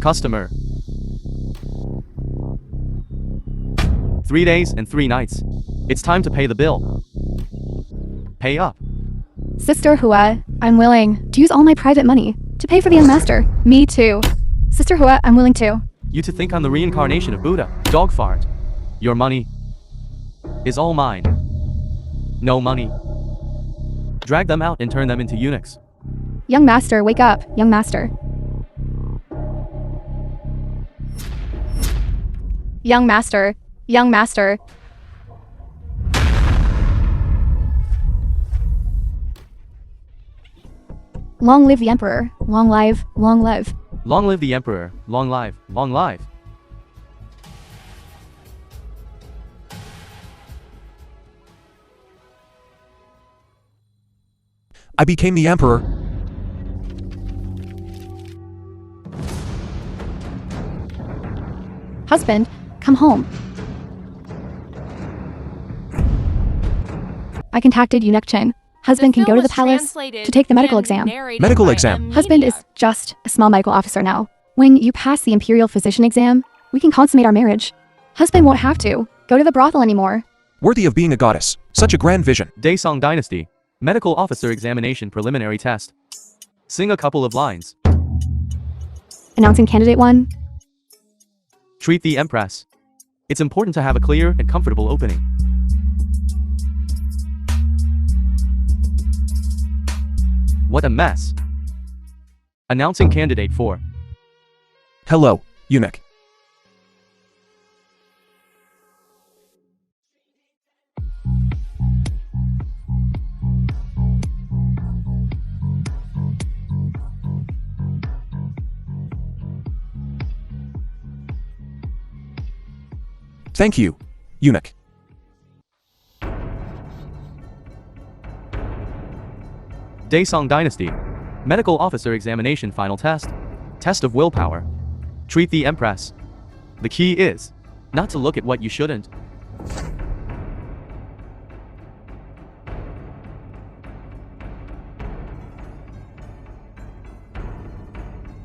Customer. 3 days and 3 nights. It's time to pay the bill. Pay up. Sister Hua, I'm willing to use all my private money to pay for the young master. Me too. Sister Hua, I'm willing to. You to think I'm the reincarnation of Buddha. Dog fart. Your money is all mine. No money. Drag them out and turn them into eunuchs. Young master, wake up, young master. Young master, young master. Long live the emperor, long live, long live. Long live the emperor, long live, long live. I became the emperor. Husband, come home. I contacted eunuch Chen. Husband can go to the palace to take the medical exam. Medical exam. Husband is just a small medical officer now. When you pass the imperial physician exam, we can consummate our marriage. Husband won't have to go to the brothel anymore. Worthy of being a goddess. Such a grand vision. Daesong Dynasty. Medical officer examination preliminary test. Sing a couple of lines. Announcing candidate 1. Treat the empress. It's important to have a clear and comfortable opening. What a mess. Announcing candidate 4. Hello, eunuch. Thank you, eunuch. Daesong Dynasty. Medical officer examination final test. Test of willpower. Treat the empress. The key is not to look at what you shouldn't.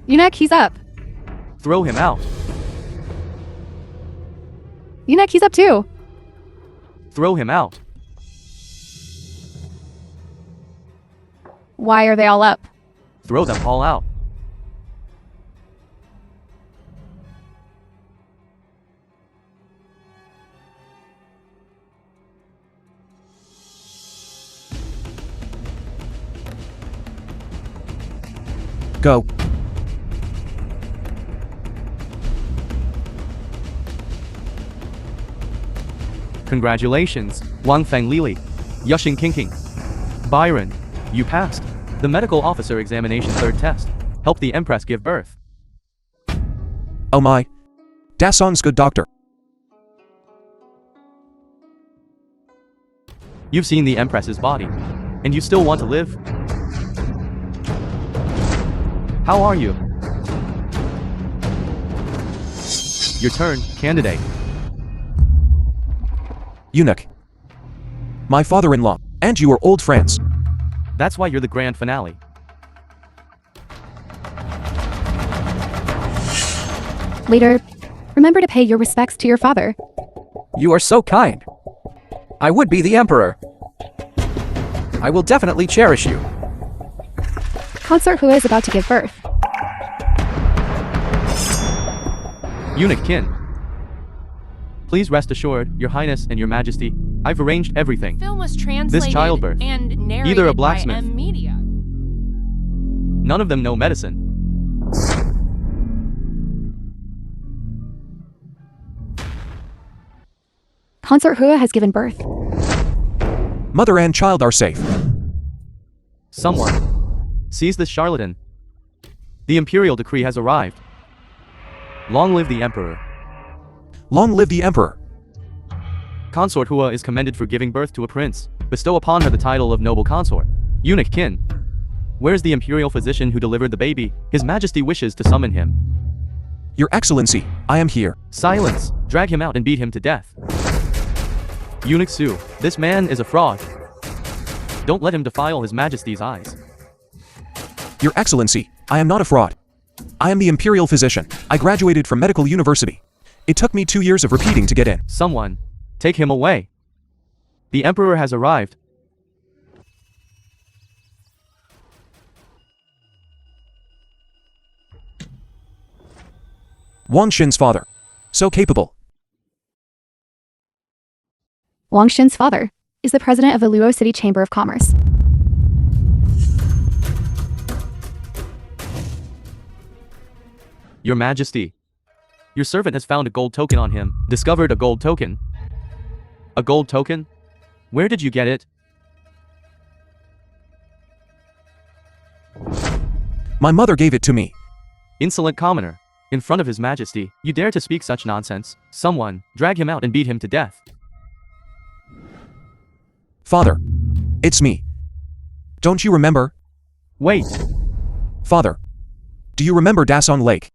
Eunuch, he's up. Throw him out. Eunuch, he's up too. Throw him out. Why are they all up? Throw them all out. Go. Congratulations, Wang Feng Lili. Yushing Kinking. Byron, you passed the medical officer examination 3rd test. Help the empress give birth. Oh my. Dasong's good doctor. You've seen the empress's body, and you still want to live? How are you? Your turn, candidate. Eunuch. My father-in-law, and you are old friends. That's why you're the grand finale. Later, remember to pay your respects to your father. You are so kind. I would be the emperor. I will definitely cherish you. Consort Hua is about to give birth. Eunuch Qin. Please rest assured, Your Highness and Your Majesty, I've arranged everything. Film was translated This childbirth, and narrated either a by blacksmith. M Media. None of them know medicine. Consort Hua has given birth. Mother and child are safe. Someone seize this charlatan. The imperial decree has arrived. Long live the emperor. Long live the emperor. Consort Hua is commended for giving birth to a prince. Bestow upon her the title of noble consort. Eunuch Qin. Where's the imperial physician who delivered the baby? His Majesty wishes to summon him. Your Excellency, I am here. Silence! Drag him out and beat him to death. Eunuch Su. This man is a fraud. Don't let him defile His Majesty's eyes. Your Excellency, I am not a fraud. I am the imperial physician. I graduated from medical university. It took me 2 years of repeating to get in. Someone, take him away. The Emperor has arrived. Wang Xin's father. So capable. Wang Xin's father is the president of the Luo City Chamber of Commerce. Your Majesty, your servant has found a gold token on him. Discovered a gold token. A gold token? Where did you get it? My mother gave it to me. Insolent commoner. In front of His Majesty, you dare to speak such nonsense. Someone, drag him out and beat him to death. Father. It's me. Don't you remember? Wait. Father. Do you remember Dasong Lake?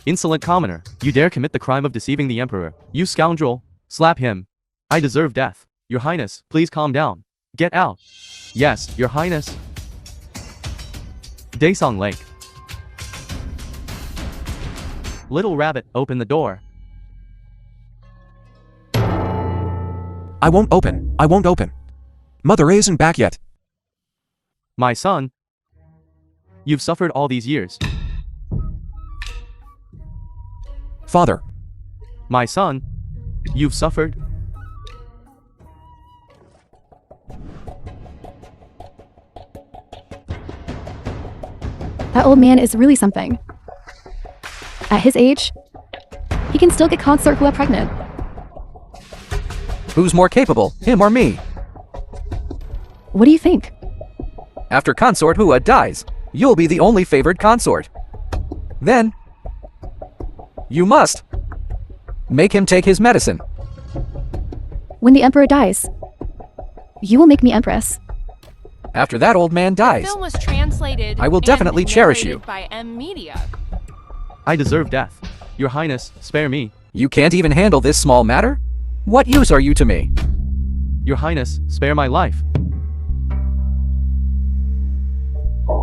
Insolent commoner, you dare commit the crime of deceiving the Emperor. You scoundrel. Slap him. I deserve death. Your Highness, please calm down. Get out. Yes, Your Highness. Dasong Lake. Little rabbit, open the door. I won't open. I won't open. Mother isn't back yet. My son. You've suffered all these years. Father. My son. You've suffered. That old man is really something. At his age, he can still get consort Hua pregnant. Who's more capable, him or me? What do you think? After consort Hua dies, you'll be the only favored consort. Then, you must make him take his medicine. When the emperor dies, you will make me empress. After that old man dies, The film was translated I will and definitely cherish narrated you. by M Media. I deserve death. Your Highness, spare me. you can't even handle this small matter? What use are you to me? Your Highness, spare my life.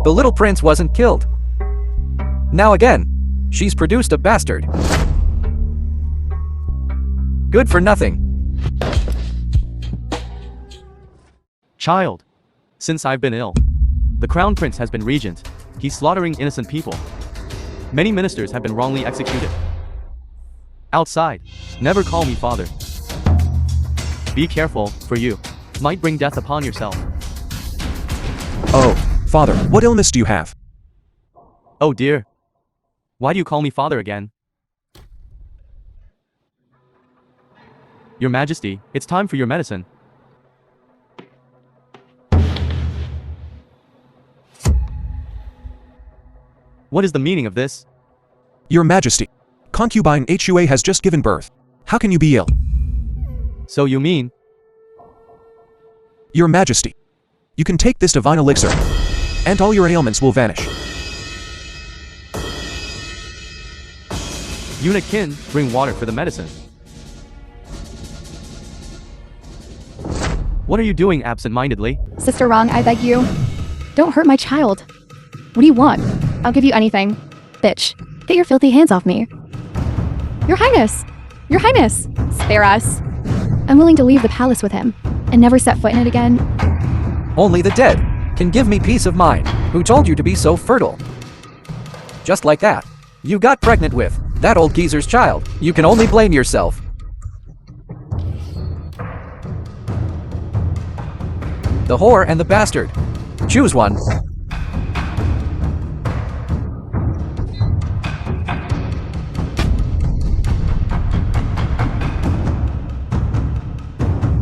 The little prince wasn't killed. Now again, she's produced a bastard. Good for nothing. Child. Since I've been ill, the Crown Prince has been regent. He's slaughtering innocent people. Many ministers have been wrongly executed. Outside. Never call me father. Be careful, for you might bring death upon yourself. Oh, father, what illness do you have? Oh dear. Why do you call me father again? Your Majesty, it's time for your medicine. What is the meaning of this? Your Majesty. Concubine Hua has just given birth. How can you be ill? So you mean? Your Majesty. You can take this divine elixir, and all your ailments will vanish. Eunuch Kin, bring water for the medicine. What are you doing absent-mindedly? Sister Rong, I beg you. Don't hurt my child. What do you want? I'll give you anything. Bitch, get your filthy hands off me. Your Highness! Your Highness! Spare us. I'm willing to leave the palace with him and never set foot in it again. Only the dead can give me peace of mind. Who told you to be so fertile? Just like that, you got pregnant with that old geezer's child. You can only blame yourself. The whore and the bastard. Choose one.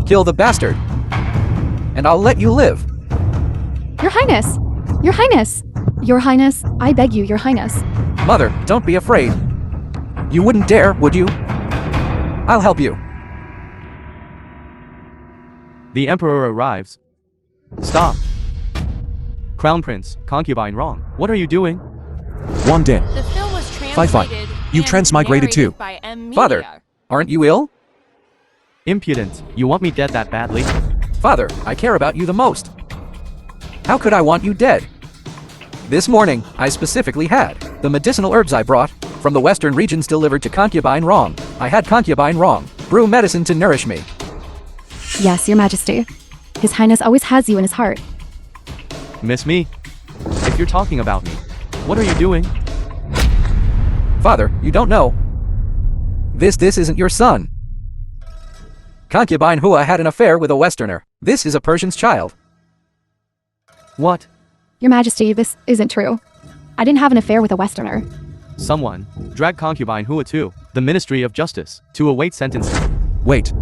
Kill the bastard, and I'll let you live. Your Highness! Your Highness! Your Highness, I beg you, Your Highness. Mother, don't be afraid. You wouldn't dare, would you? I'll help you. The Emperor arrives. Stop. Crown Prince, concubine wrong. What are you doing? Wang Din. The film was Fi. translated You and transmigrated too. narrated by M Media. Father, aren't you ill? Impudent. You want me dead that badly? Father, I care about you the most. How could I want you dead? This morning, I specifically had the medicinal herbs I brought from the western regions delivered to concubine Wrong. I had concubine Wrong brew medicine to nourish me. Yes, Your Majesty. His Highness always has you in his heart. Miss me? If you're talking about me, what are you doing? Father, you don't know. This isn't your son. Concubine Hua had an affair with a Westerner. This is a Persian's child. What? Your Majesty, this isn't true. I didn't have an affair with a Westerner. Someone dragged concubine Hua to the Ministry of Justice to await sentencing. Wait.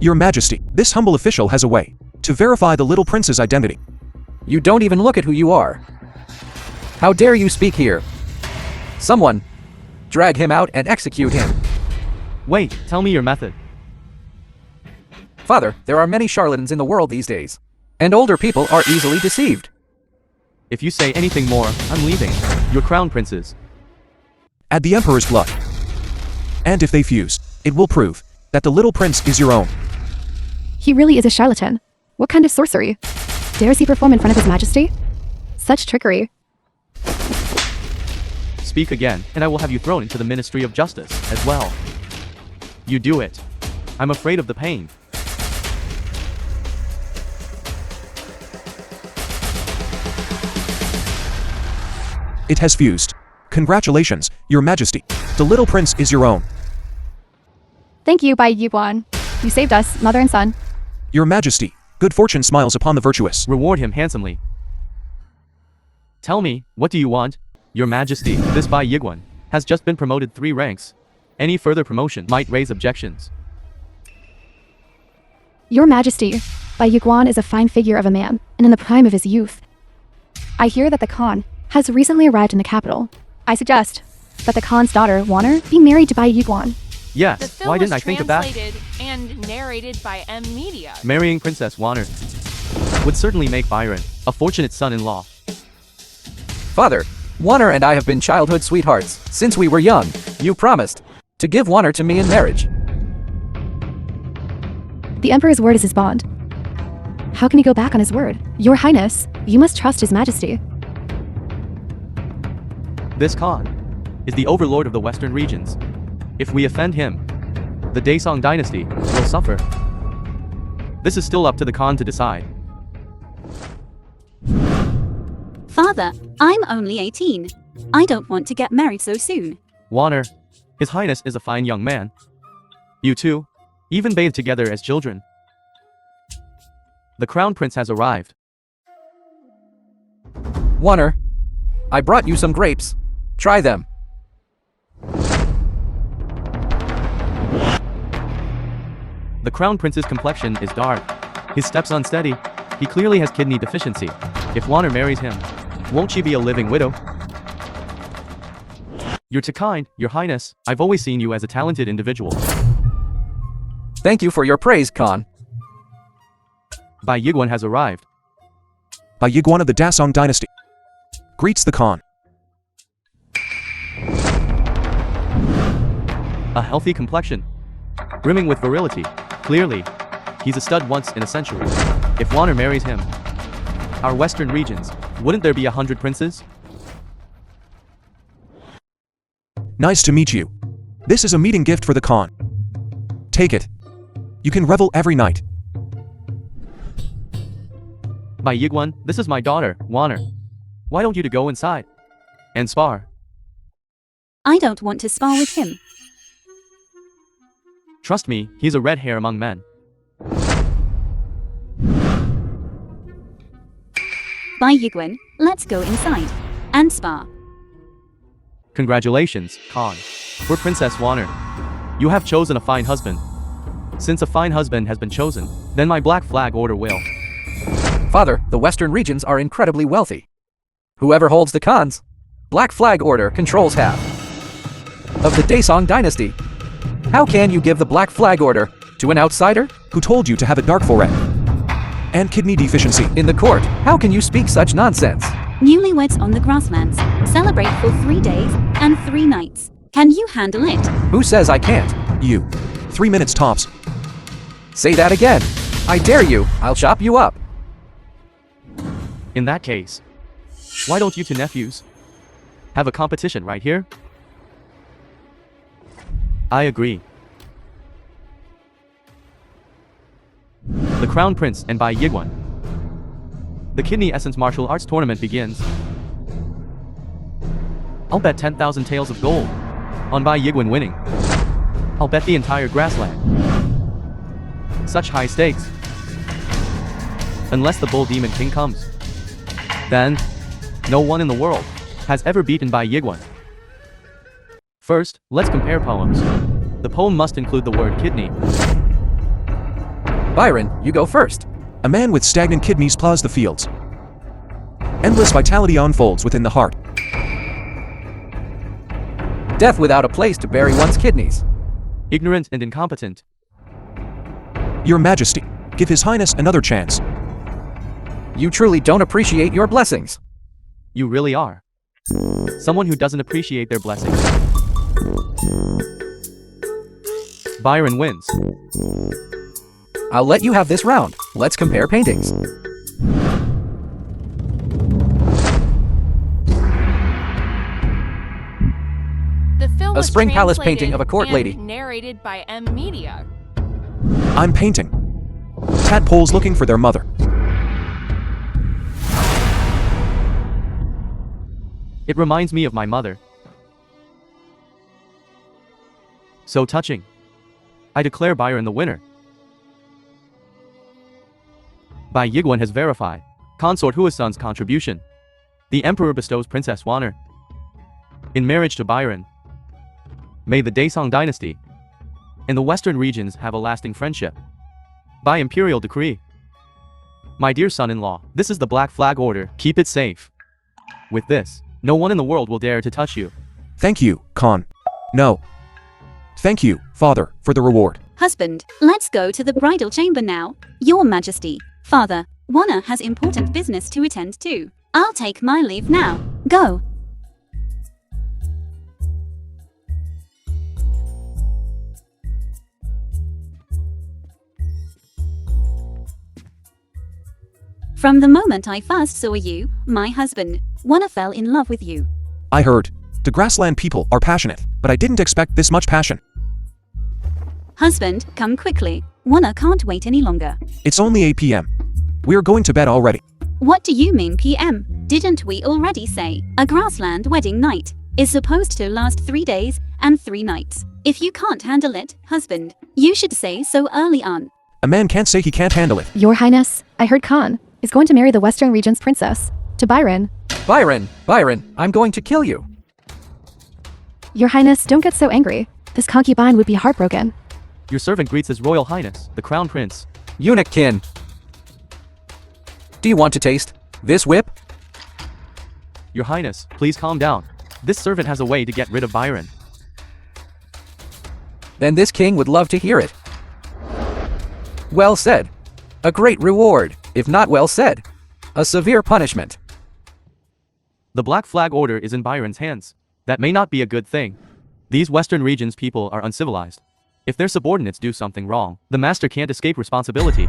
Your Majesty, this humble official has a way to verify the little prince's identity. You don't even look at who you are. How dare you speak here? Someone, drag him out and execute him. Wait, tell me your method. Father, there are many charlatans in the world these days, and older people are easily deceived. If you say anything more, I'm leaving. Your crown princes. Add the emperor's blood. And if they fuse, it will prove that the little prince is your own. He really is a charlatan. What kind of sorcery? Dares he perform in front of His Majesty? Such trickery. Speak again, and I will have you thrown into the Ministry of Justice as well. You do it. I'm afraid of the pain. It has fused. Congratulations, Your Majesty. The little prince is your own. Thank you, Bai Yuan. You saved us, mother and son. Your Majesty, good fortune smiles upon the virtuous. Reward him handsomely. Tell me, what do you want? Your Majesty, this Bai Yiguan has just been promoted 3 ranks. Any further promotion might raise objections. Your Majesty, Bai Yuan is a fine figure of a man, and in the prime of his youth. I hear that the Khan has recently arrived in the capital. I suggest that the Khan's daughter, Warner, be married to Bai Yuan. The Yes, film why was didn't I think of that? translated and narrated by M Media. Marrying Princess Warner would certainly make Byron a fortunate son-in-law. Father, Warner and I have been childhood sweethearts since we were young. You promised to give Warner to me in marriage. The Emperor's word is his bond. How can he go back on his word? Your Highness, you must trust His Majesty. This Khan is the overlord of the western regions. If we offend him, the Daesong dynasty will suffer. This is still up to the Khan to decide. Father, I'm only 18. I don't want to get married so soon. Warner, His Highness is a fine young man. You two, even bathe together as children. The Crown Prince has arrived. Warner, I brought you some grapes. Try them. The Crown Prince's complexion is dark. His steps unsteady. He clearly has kidney deficiency. If Warner marries him, won't she be a living widow? You're too kind, Your Highness. I've always seen you as a talented individual. Thank you for your praise, Khan. Bai Yiguan has arrived. Bai Yiguan of the Daesong dynasty greets the Khan. A healthy complexion, brimming with virility. Clearly, he's a stud once in a century. If Warner marries him, our western regions, wouldn't there be 100 princes? Nice to meet you. This is a meeting gift for the Khan. Take it. You can revel every night. Bai Yiguan, this is my daughter, Warner. Why don't you go inside and spar? I don't want to spar with him. Trust me, he's a red hair among men. Bai Yiguan, let's go inside and spar. Congratulations, Khan. For Princess Warner, you have chosen a fine husband. Since a fine husband has been chosen, then my Black Flag Order will. Father, the western regions are incredibly wealthy. Whoever holds the Khan's Black Flag Order controls half of the Daesong dynasty. How can you give the Black Flag Order to an outsider? Who told you to have a dark forehead and kidney deficiency? In the court, how can you speak such nonsense? Newlyweds on the grasslands celebrate for 3 days and 3 nights. Can you handle it? Who says I can't? You. 3 minutes tops. Say that again. I dare you. I'll chop you up. In that case, why don't you two nephews have a competition right here? I agree. The Crown Prince and Bai Yiguan. The Kidney Essence Martial Arts Tournament begins. I'll bet 10,000 taels of gold on Bai Yiguan winning. I'll bet the entire grassland. Such high stakes. Unless the Bull Demon King comes. Then, no one in the world has ever beaten Bai Yiguan. First, let's compare poems. The poem must include the word kidney. Byron, you go first. A man with stagnant kidneys plows the fields. Endless vitality unfolds within the heart. Death without a place to bury one's kidneys. Ignorant and incompetent. Your Majesty, give His Highness another chance. You truly don't appreciate your blessings. You really are someone who doesn't appreciate their blessings. Byron wins. I'll let you have this round. Let's compare paintings. The film A was spring palace translated painting of a court and lady. narrated by M Media. I'm painting. Tadpoles looking for their mother. It reminds me of my mother. So touching. I declare Byron the winner. Bai Yiguan has verified Consort Huassun's contribution. The Emperor bestows Princess Wanner in marriage to Byron. May the Daesong dynasty and the western regions have a lasting friendship. By imperial decree. My dear son-in-law, this is the Black Flag Order. Keep it safe. With this, no one in the world will dare to touch you. Thank you, Khan. No. Thank you, Father, for the reward. Husband, let's go to the bridal chamber now. Your Majesty, Father, Wanna has important business to attend to. I'll take my leave now. Go. From the moment I first saw you, my husband, Wanna fell in love with you. I heard. The grassland people are passionate, but I didn't expect this much passion. Husband, come quickly. Wanna can't wait any longer. It's only 8 p.m. We're going to bed already. What do you mean PM? Didn't we already say a grassland wedding night is supposed to last 3 days and 3 nights? If you can't handle it, husband, you should say so early on. A man can't say he can't handle it. Your Highness, I heard Khan is going to marry the Western Region's princess to Byron. Byron, I'm going to kill you. Your Highness, don't get so angry. This concubine would be heartbroken. Your servant greets His Royal Highness, the Crown Prince. Eunuch kin. Do you want to taste this whip? Your Highness, please calm down. This servant has a way to get rid of Byron. Then this king would love to hear it. Well said. A great reward, if not well said. A severe punishment. The Black Flag Order is in Byron's hands. That may not be a good thing. These Western regions people are uncivilized. If their subordinates do something wrong, the master can't escape responsibility.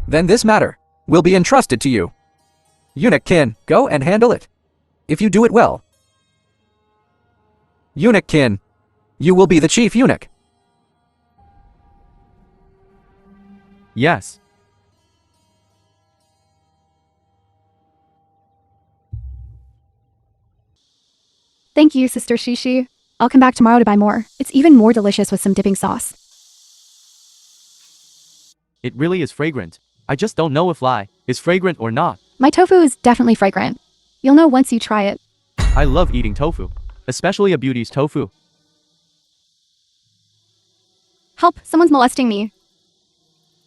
Then this matter will be entrusted to you. Eunuch kin, go and handle it. If you do it well. Eunuch kin, you will be the chief eunuch. Yes. Thank you, Sister Shishi. I'll come back tomorrow to buy more. It's even more delicious with some dipping sauce. It really is fragrant. I just don't know if lye is fragrant or not. My tofu is definitely fragrant. You'll know once you try it. I love eating tofu, especially a beauty's tofu. Help, someone's molesting me.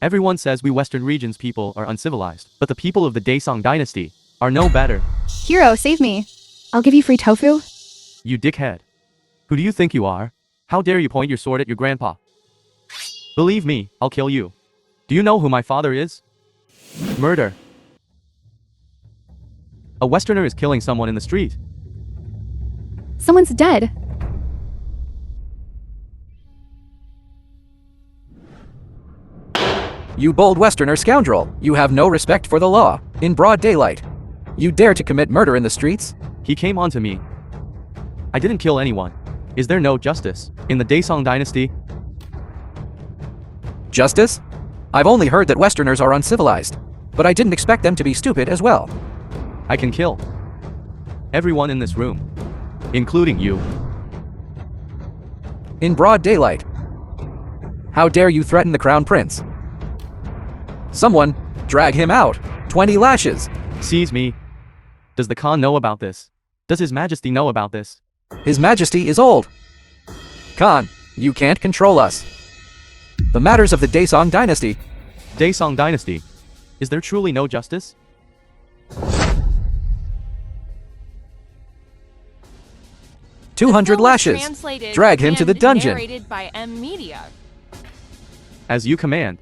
Everyone says we Western regions people are uncivilized, but the people of the Daesong dynasty are no better. Hero, save me. I'll give you free tofu. You dickhead. Who do you think you are? How dare you point your sword at your grandpa? Believe me, I'll kill you. Do you know who my father is? Murder. A Westerner is killing someone in the street. Someone's dead. You bold Westerner scoundrel, you have no respect for the law. In broad daylight. You dare to commit murder in the streets? He came onto me. I didn't kill anyone. Is there no justice in the Daesong dynasty? Justice? I've only heard that Westerners are uncivilized, but I didn't expect them to be stupid as well. I can kill everyone in this room, including you. In broad daylight. How dare you threaten the Crown Prince? Someone, drag him out. 20 lashes. Seize me. Does the Khan know about this? Does His Majesty know about this? His Majesty is old. Khan, you can't control us. The matters of the Daesong dynasty. Daesong dynasty. Is there truly no justice? The 200 film was lashes. translated Drag him to the and dungeon. Narrated by M Media. As you command.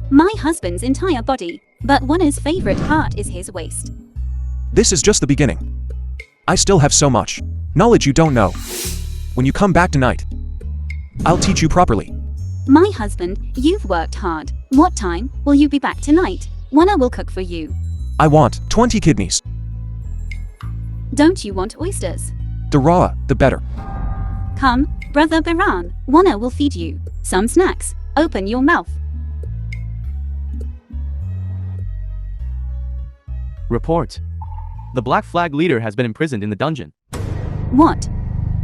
My husband's entire body, but Warner's favorite part is his waist. This is just the beginning. I still have so much knowledge you don't know. When you come back tonight, I'll teach you properly. My husband, you've worked hard. What time will you be back tonight? Warner will cook for you. I want 20 kidneys. Don't you want oysters? The rawer, the better. Come, Brother Baran, Warner will feed you. Some snacks. Open your mouth. Report. The Black Flag leader has been imprisoned in the dungeon. What?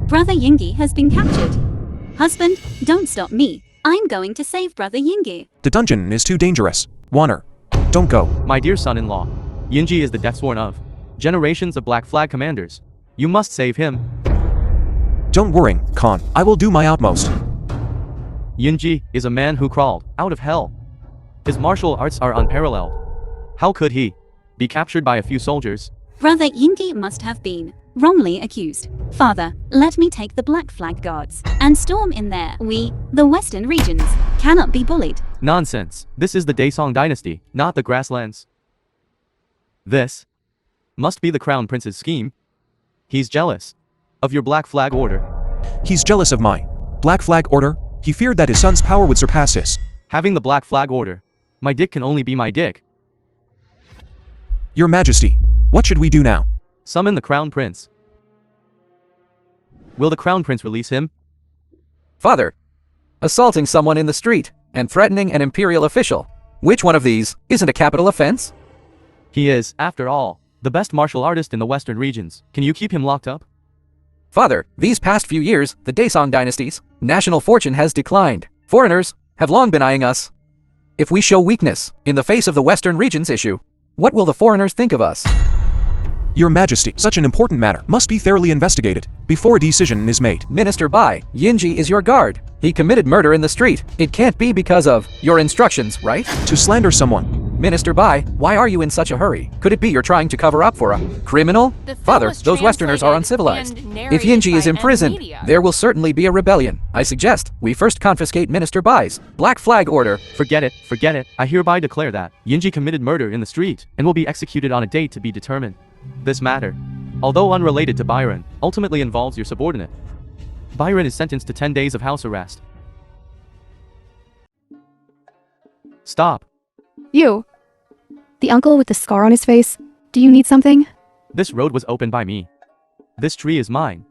Brother Yingi has been captured. Husband, don't stop me. I'm going to save Brother Yingi. The dungeon is too dangerous. Warner, don't go. My dear son-in-law, Yinji is the deathsworn of generations of Black Flag commanders. You must save him. Don't worry, Khan. I will do my utmost. Yinji is a man who crawled out of hell. His martial arts are unparalleled. How could he be captured by a few soldiers? Brother Yingi must have been wrongly accused. Father, let me take the Black Flag guards and storm in there. We, the Western regions, cannot be bullied. Nonsense. This is the Daesong dynasty, not the grasslands. This must be the Crown Prince's scheme. He's jealous of your Black Flag order. He's jealous of my Black Flag order. He feared that his son's power would surpass his. Having the Black Flag order, my dick can only be my dick. Your Majesty, what should we do now? Summon the Crown Prince. Will the Crown Prince release him? Father, assaulting someone in the street and threatening an imperial official. Which one of these isn't a capital offense? He is, after all, the best martial artist in the Western regions. Can you keep him locked up? Father, these past few years, the Daesong dynasty's national fortune has declined. Foreigners have long been eyeing us. If we show weakness in the face of the Western regions issue, what will the foreigners think of us? Your Majesty, such an important matter must be thoroughly investigated before a decision is made. Minister Bai, Yinji is your guard. He committed murder in the street. It can't be because of your instructions, right? To slander someone. Minister Bai, why are you in such a hurry? Could it be you're trying to cover up for a criminal? The film Father, was those Westerners are translated uncivilized. and If narrated Yinji is by imprisoned, M-Media. there will certainly be a rebellion. I suggest we first confiscate Minister Bai's Black Flag order. Forget it, forget it. I hereby declare that Yinji committed murder in the street and will be executed on a date to be determined. This matter, although unrelated to Byron, ultimately involves your subordinate. Byron is sentenced to 10 days of house arrest. Stop. You. The uncle with the scar on his face. Do you need something? This road was opened by me. This tree is mine.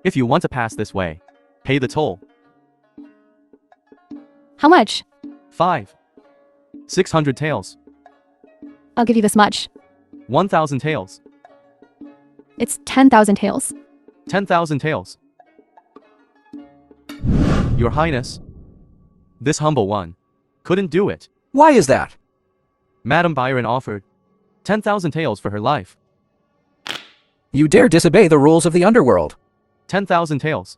If you want to pass this way, pay the toll. How much? 600 taels. I'll give you this much. 1,000 taels. It's 10,000 taels. 10,000 taels. Your Highness, this humble one couldn't do it. Why is that? Madam Byron offered 10,000 taels for her life. You dare disobey the rules of the underworld. 10,000 taels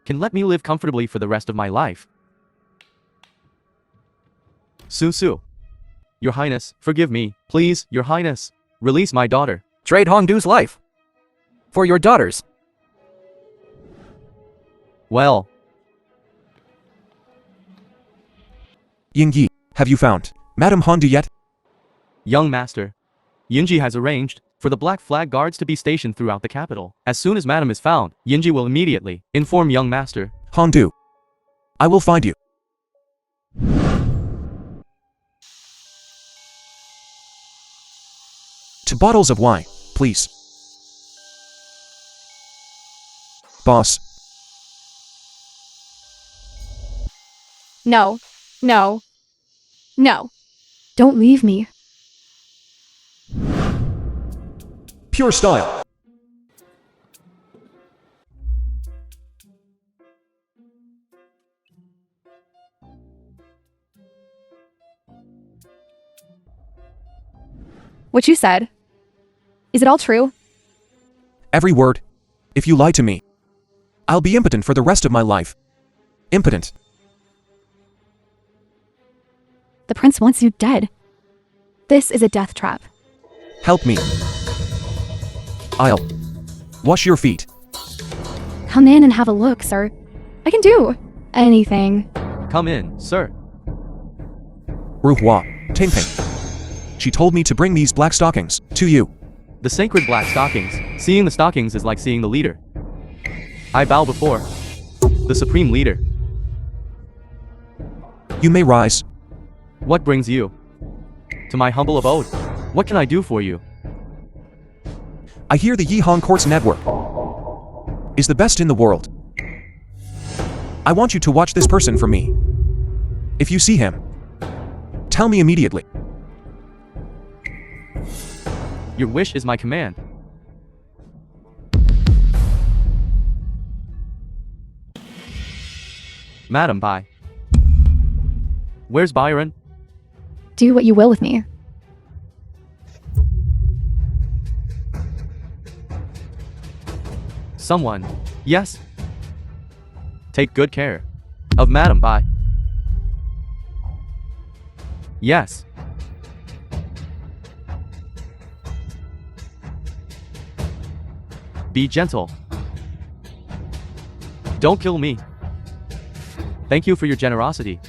can let me live comfortably for the rest of my life. Su. Your Highness, forgive me. Please, Your Highness, release my daughter. Trade Hongdu's life for your daughters. Well, Yingyi, have you found Madame Hondu yet? young master, Yinji has arranged for the Black Flag guards to be stationed throughout the capital. As soon as Madame is found, Yinji will immediately inform young master. Hondu, I will find you. 2 bottles of wine, please. Boss, No. No. No. Don't leave me. pure style. What you said. Is it all true? Every word. If you lie to me, I'll be impotent for the rest of my life. Impotent. The prince wants you dead. This is a death trap. Help me. I'll wash your feet. Come in and have a look, sir. I can do anything. Come in, sir. Ruhua, Ping. She told me to bring these black stockings to you. The sacred black stockings. Seeing the stockings is like seeing the leader. I bow before the supreme leader. You may rise. What brings you to my humble abode? What can I do for you? I hear the Yihong Courts Network is the best in the world. I want you to watch this person for me. If you see him, tell me immediately. Your wish is my command. Madam Bai. Where's Byron? Do what you will with me. Someone. Yes. Take good care of Madam Bai. Yes. Be gentle. Don't kill me. Thank you for your generosity.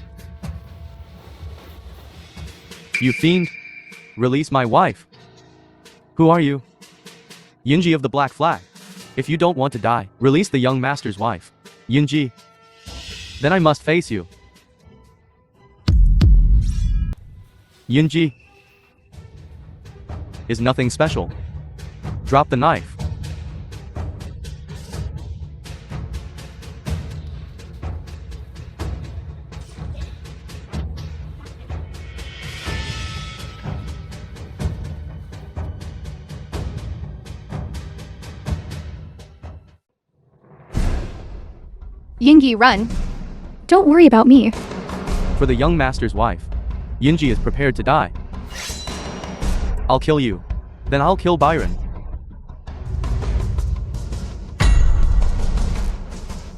You fiend. Release my wife. Who are you? Yunji of the Black Flag. If you don't want to die, release the young master's wife. Yunji. Then I must face you. Yunji is nothing special. Drop the knife. Yingi, run. Don't worry about me. For the young master's wife, Yunji is prepared to die. I'll kill you. Then I'll kill Byron.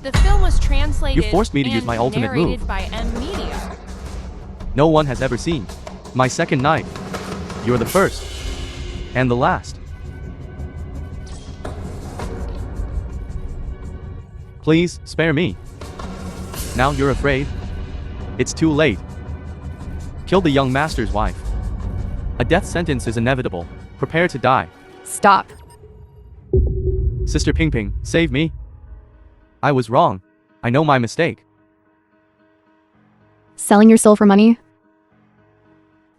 The film was translated You forced me to use and my ultimate narrated move. by M Media. No one has ever seen my second knife. You're the first. And the last. Please, spare me. Now you're afraid? It's too late. Kill the young master's wife. A death sentence is inevitable. Prepare to die. Stop. Sister Ping, save me. I was wrong. I know my mistake. Selling your soul for money?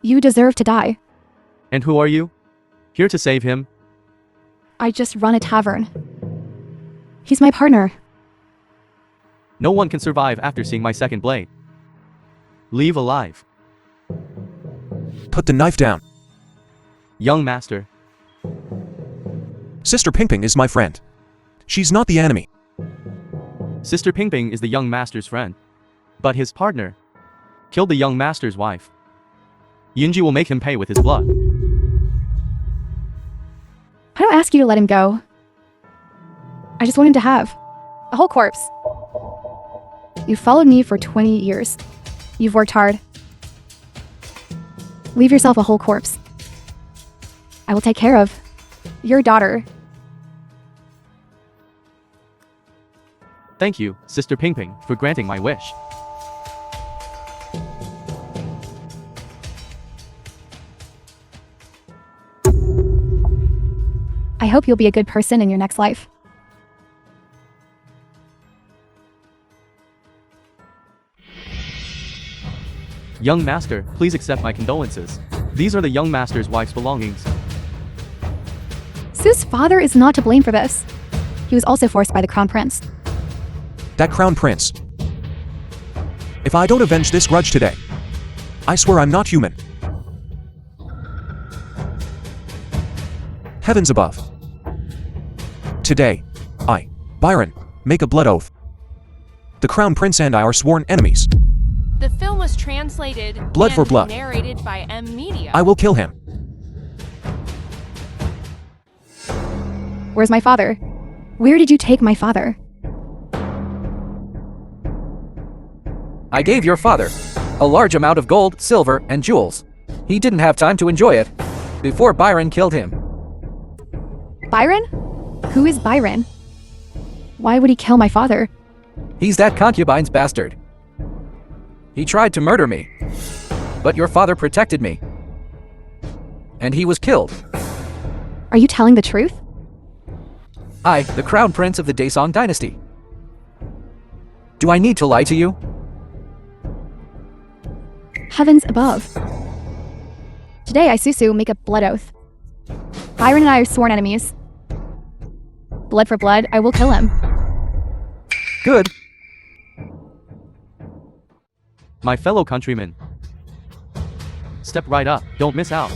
You deserve to die. And who are you? Here to save him? I just run a tavern. He's my partner. No one can survive after seeing my second blade. Leave alive. Put the knife down. Young master. Sister Ping is my friend. She's not the enemy. Sister Ping is the young master's friend. But his partner killed the young master's wife. Yunji will make him pay with his blood. I don't ask you to let him go. I just want him to have a whole corpse. You followed me for 20 years. You've worked hard. Leave yourself a whole corpse. I will take care of your daughter. Thank you, Sister Ping, for granting my wish. I hope you'll be a good person in your next life. Young master, please accept my condolences. These are the young master's wife's belongings. Sue's father is not to blame for this. He was also forced by the crown prince. That crown prince. If I don't avenge this grudge today, I swear I'm not human. Heavens above. Today, I, Byron, make a blood oath. The crown prince and I are sworn enemies. The film was translated Blood and for blood. narrated by M Media. I will kill him. Where's my father? Where did you take my father? I gave your father a large amount of gold, silver, and jewels. He didn't have time to enjoy it before Byron killed him. Byron? Who is Byron? Why would he kill my father? He's that concubine's bastard. He tried to murder me, but your father protected me. And he was killed. Are you telling the truth? I, the crown prince of the Daesong dynasty. Do I need to lie to you? Heavens above. Today I, Susu, make a blood oath. Byron and I are sworn enemies. Blood for blood, I will kill him. Good. My fellow countrymen, step right up, don't miss out.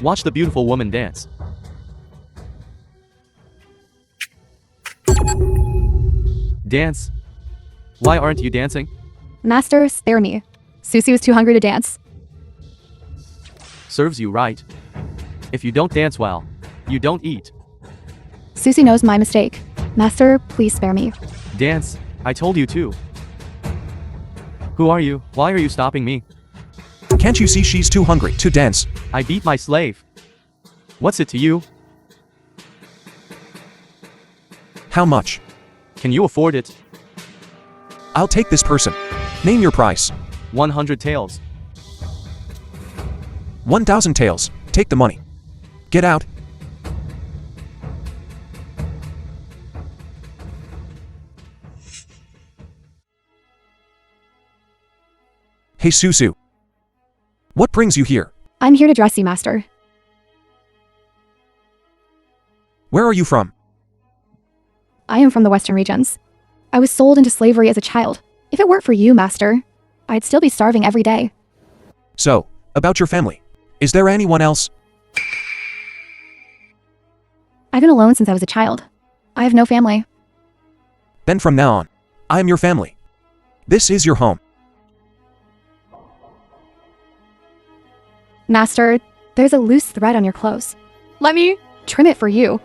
Watch the beautiful woman dance. Dance? Why aren't you dancing? Master, spare me. Susu is too hungry to dance. Serves you right. If you don't dance well, you don't eat. Susu knows my mistake. Master, please spare me. Dance, I told you to. Who are you? Why are you stopping me? Can't you see she's too hungry to dance? I beat my slave. What's it to you? How much? Can you afford it? I'll take this person. Name your price. 100 taels. 1,000 taels. Take the money. Get out. Hey Susu. What brings you here? I'm here to dress you, Master. Where are you from? I am from the Western regions. I was sold into slavery as a child. If it weren't for you, Master, I'd still be starving every day. So, about your family. Is there anyone else? I've been alone since I was a child. I have no family. Then from now on, I am your family. This is your home. Master, there's a loose thread on your clothes. Let me trim it for you.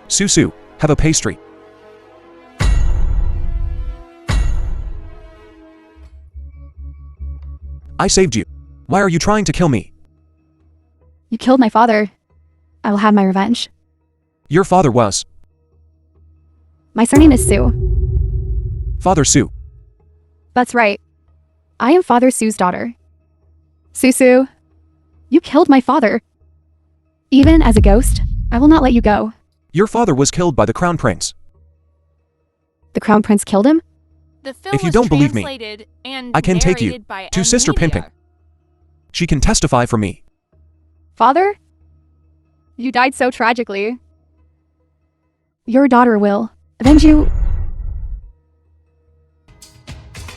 Susu, have a pastry. I saved you. Why are you trying to kill me? You killed my father. I will have my revenge. Your father was My surname is Sue. Father Su. That's right. I am Father Sue's daughter. Susu, you killed my father. Even as a ghost, I will not let you go. Your father was killed by the crown prince. The crown prince killed him? The film If you was don't believe me, translated and I can take you narrated by to M Sister Media. Pimping. She can testify for me. Father? You died so tragically. Your daughter will avenge you.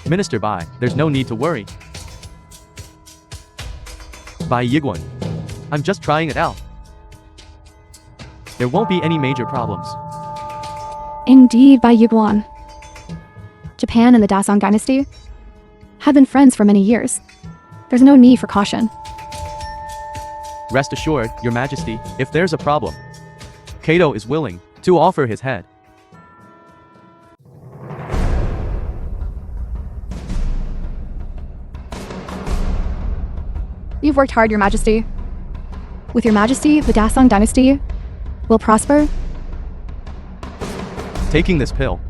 Minister Bai, there's no need to worry. Bai Yiguan. I'm just trying it out. There won't be any major problems. Indeed, by Yuguan. Japan and the Daesong dynasty have been friends for many years. There's no need for caution. Rest assured, Your Majesty, if there's a problem, Kato is willing to offer his head. You've worked hard, Your Majesty. With Your Majesty, the Daesong dynasty will prosper. Taking this pill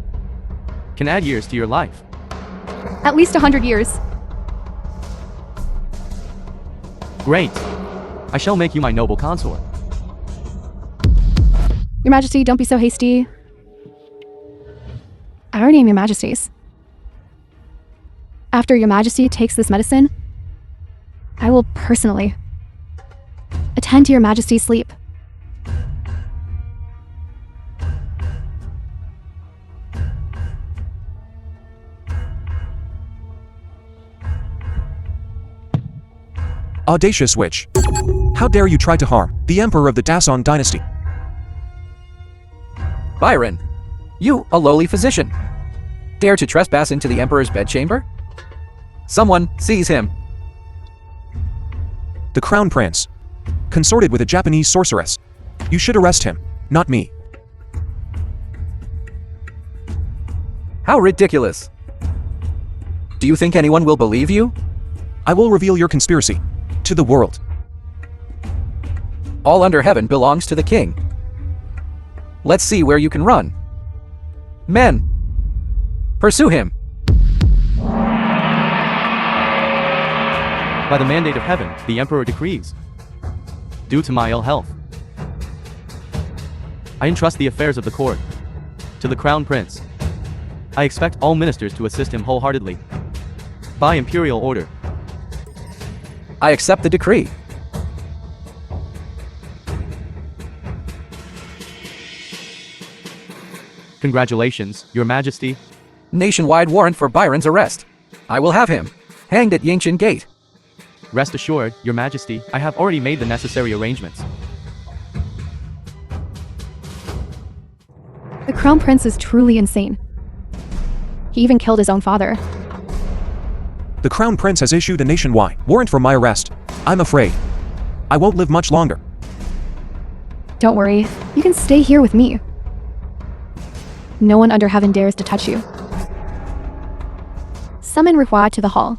can add years to your life. At least 100 years. Great. I shall make you my noble consort. Your Majesty, don't be so hasty. I already am Your Majesty's. After Your Majesty takes this medicine, I will personally attend to Your Majesty's sleep. Audacious witch. How dare you try to harm the emperor of the Daesong dynasty? Byron, you, a lowly physician, dare to trespass into the emperor's bedchamber? Someone seize him. The crown prince consorted with a Japanese sorceress. You should arrest him, not me. How ridiculous. Do you think anyone will believe you? I will reveal your conspiracy to the world. All under heaven belongs to the king. Let's see where you can run. Men, pursue him. By the mandate of heaven, the emperor decrees. Due to my ill health, I entrust the affairs of the court to the crown prince. I expect all ministers to assist him wholeheartedly. By imperial order. I accept the decree. Congratulations, your majesty. Nationwide warrant for Byron's arrest. I will have him hanged at Yangshan Gate. Rest assured, your majesty, I have already made the necessary arrangements. The crown prince is truly insane. He even killed his own father. The crown prince has issued a nationwide warrant for my arrest. I'm afraid I won't live much longer. Don't worry, you can stay here with me. No one under heaven dares to touch you. Summon Ruhua to the hall.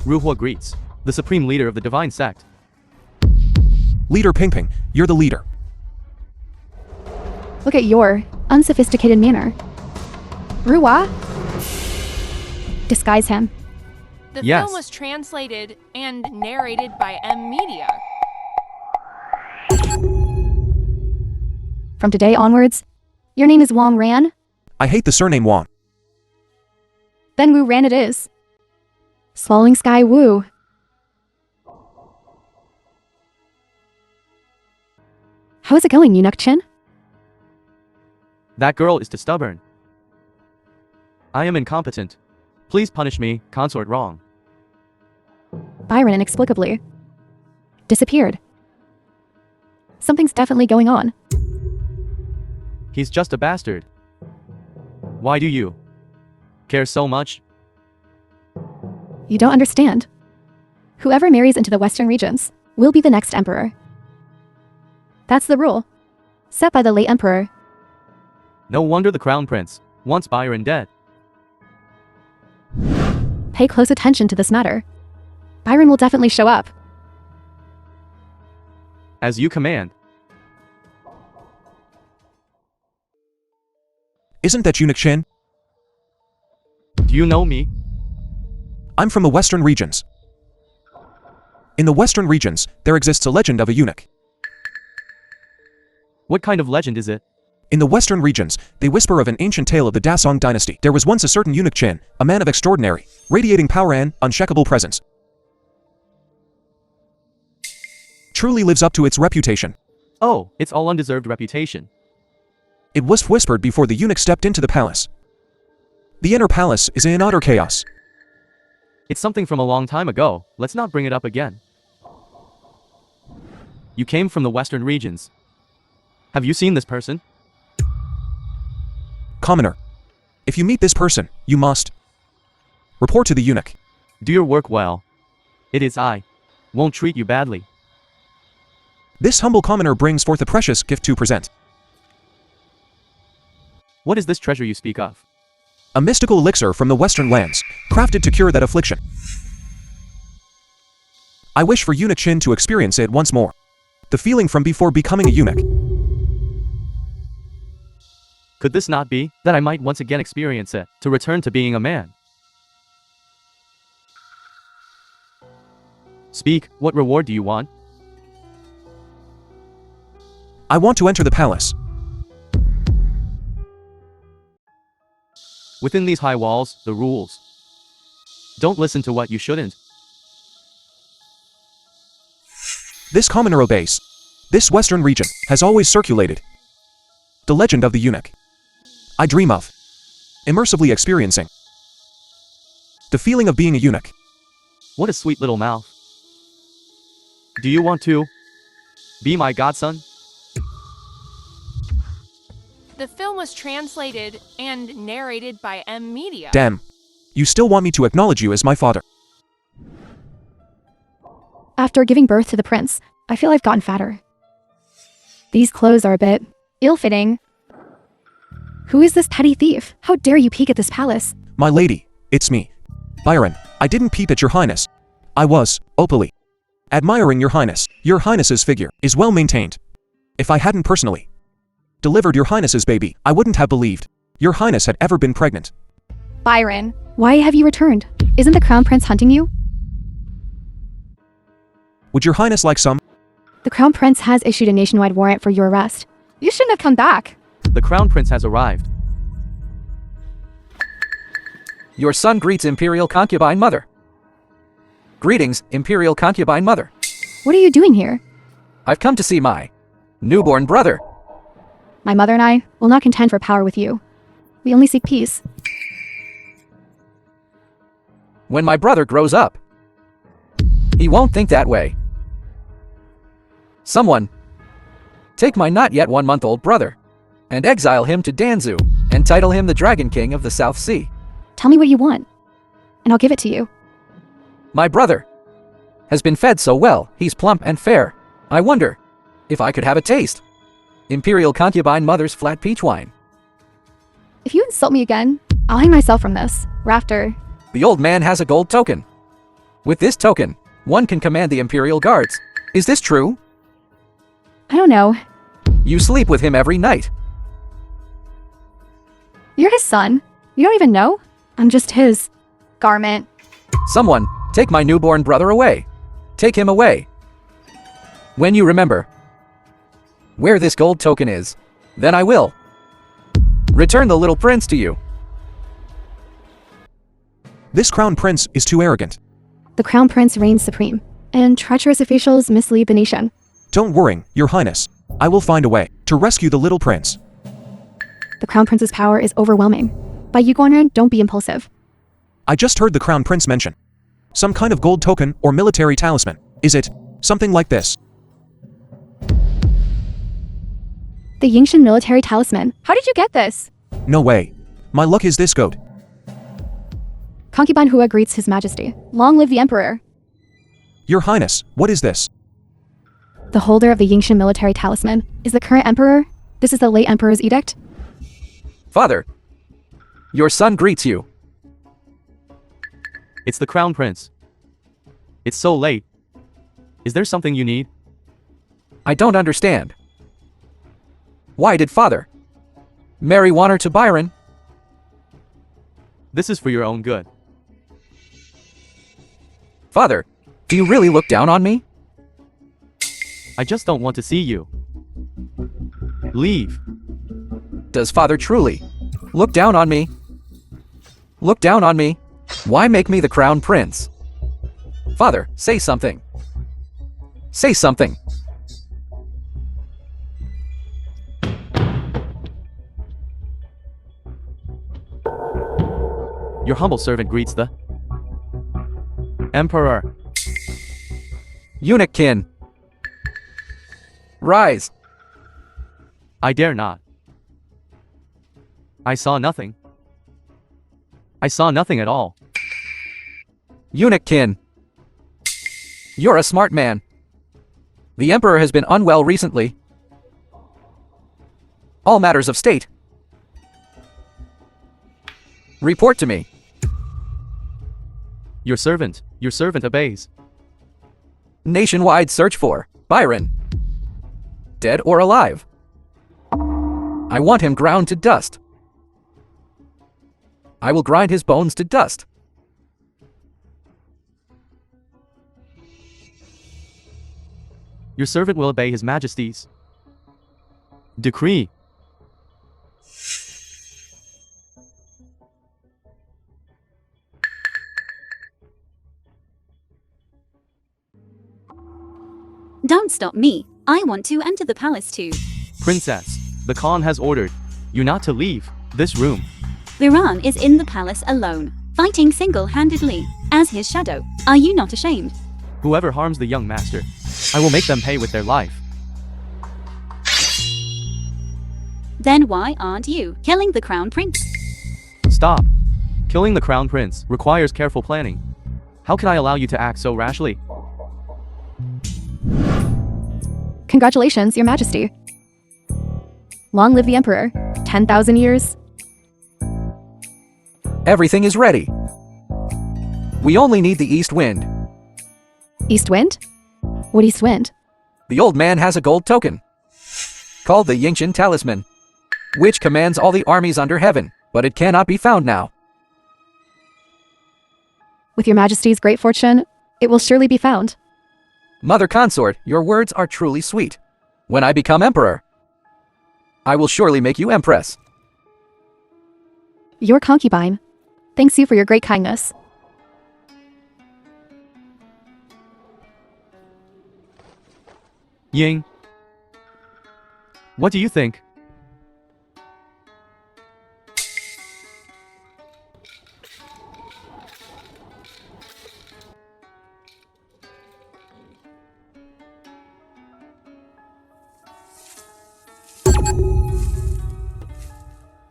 Ruhua greets, the supreme leader of the divine sect. Leader Pingping, you're the leader. Look at your unsophisticated manner. Ruhua? Disguise him. The Yes. film was translated and narrated by M Media. From today onwards, your name is Wang Ran? I hate the surname Wang. Then Wu Ran it is. Swallowing Sky Wu. How is it going, Eunuch Chin? That girl is too stubborn. I am incompetent. Please punish me, consort wrong. Byron inexplicably disappeared. Something's definitely going on. He's just a bastard. Why do you care so much? You don't understand. Whoever marries into the Western regions will be the next emperor. That's the rule, set by the late emperor. No wonder the crown prince wants Byron dead. Pay close attention to this matter. Byron will definitely show up. As you command. Isn't that Eunuch Chin? Do you know me? I'm from the Western regions. In the Western regions, there exists a legend of a eunuch. What kind of legend is it? In the Western regions, they whisper of an ancient tale of the Daesong dynasty. There was once a certain Eunuch Chin, a man of extraordinary, radiating power and unshakable presence. Truly lives up to its reputation. Oh, it's all undeserved reputation. It was whispered before the eunuch stepped into the palace. The inner palace is in utter chaos. It's something from a long time ago, let's not bring it up again. You came from the Western regions. Have you seen this person? Commoner, if you meet this person, you must report to the eunuch. Do your work well. It is I. Won't treat you badly. This humble commoner brings forth a precious gift to present. What is this treasure you speak of? A mystical elixir from the Western lands, crafted to cure that affliction. I wish for Eunuch Chin to experience it once more. The feeling from before becoming a eunuch. Could this not be that I might once again experience it, to return to being a man? Speak, what reward do you want? I want to enter the palace. Within these high walls, the rules. Don't listen to what you shouldn't. This commoner obeys. This Western region has always circulated the legend of the eunuch. I dream of immersively experiencing the feeling of being a eunuch. What a sweet little mouth. Do you want to be my godson? The film was translated and narrated by M Media. Damn. You still want me to acknowledge you as my father? After giving birth to the prince, I feel I've gotten fatter. These clothes are a bit ill-fitting. Who is this petty thief? How dare you peek at this palace? My lady, it's me. Byron, I didn't peep at your highness. I was, openly, admiring your highness. Your highness's figure is well maintained. If I hadn't personally delivered your highness's baby, I wouldn't have believed your highness had ever been pregnant. Byron, why have you returned? Isn't the crown prince hunting you? Would your highness like some? The crown prince has issued a nationwide warrant for your arrest. You shouldn't have come back. The crown prince has arrived. Your son greets imperial concubine mother. Greetings, imperial concubine mother. What are you doing here? I've come to see my newborn brother. My mother and I will not contend for power with you. We only seek peace. When my brother grows up, he won't think that way. Someone, take my not yet 1 month old brother, and exile him to Danzu, and title him the Dragon King of the South Sea. Tell me what you want, and I'll give it to you. My brother has been fed so well, he's plump and fair. I wonder if I could have a taste. Imperial concubine mother's flat peach wine. If you insult me again, I'll hang myself from this rafter. The old man has a gold token. With this token, one can command the Imperial Guards. Is this true? I don't know. You sleep with him every night. You're his son. You don't even know? I'm just his garment. Someone, take my newborn brother away. Take him away. When you remember where this gold token is, then I will return the little prince to you. This crown prince is too arrogant. The crown prince reigns supreme, and treacherous officials mislead the nation. Don't worry, your highness. I will find a way to rescue the little prince. The crown prince's power is overwhelming. By Yuguanren, don't be impulsive. I just heard the crown prince mention some kind of gold token or military talisman. Is it something like this? The Yingshan military talisman. How did you get this? No way. My luck is this good. Concubine Hua greets His Majesty. Long live the Emperor. Your highness, what is this? The holder of the Yingshan military talisman is the current emperor. This is the late emperor's edict. Father, your son greets you. It's the crown prince. It's so late. Is there something you need? I don't understand. Why did father marry Warner to Byron? This is for your own good. Father, do you really look down on me? I just don't want to see you. Leave. Does father truly look down on me? Look down on me? Why make me the crown prince? Father, say something. Say something. Your humble servant greets the Emperor. Eunuch kin. Rise. I dare not. I saw nothing. I saw nothing at all. Eunuch kin. You're a smart man. The emperor has been unwell recently. All matters of state. Report to me. Your servant obeys. Nationwide search for Byron. Dead or alive. I want him ground to dust. I will grind his bones to dust. Your servant will obey His Majesty's decree. Don't stop me. I want to enter the palace too. Princess, the Khan has ordered you not to leave this room. Viran is in the palace alone, fighting single-handedly. as his shadow. Are you not ashamed? Whoever harms the young master, I will make them pay with their life. Then why aren't you killing the crown prince? Stop. Killing the crown prince requires careful planning. How can I allow you to act so rashly? Congratulations, Your Majesty. Long live the Emperor. 10,000 years. Everything is ready. We only need the east wind. East wind? What east wind? The old man has a gold token, called the ancient talisman, which commands all the armies under heaven, but it cannot be found now. With Your Majesty's great fortune, it will surely be found. Mother consort, your words are truly sweet. When I become emperor, I will surely make you empress. Your concubine thanks you for your great kindness. Ying. What do you think?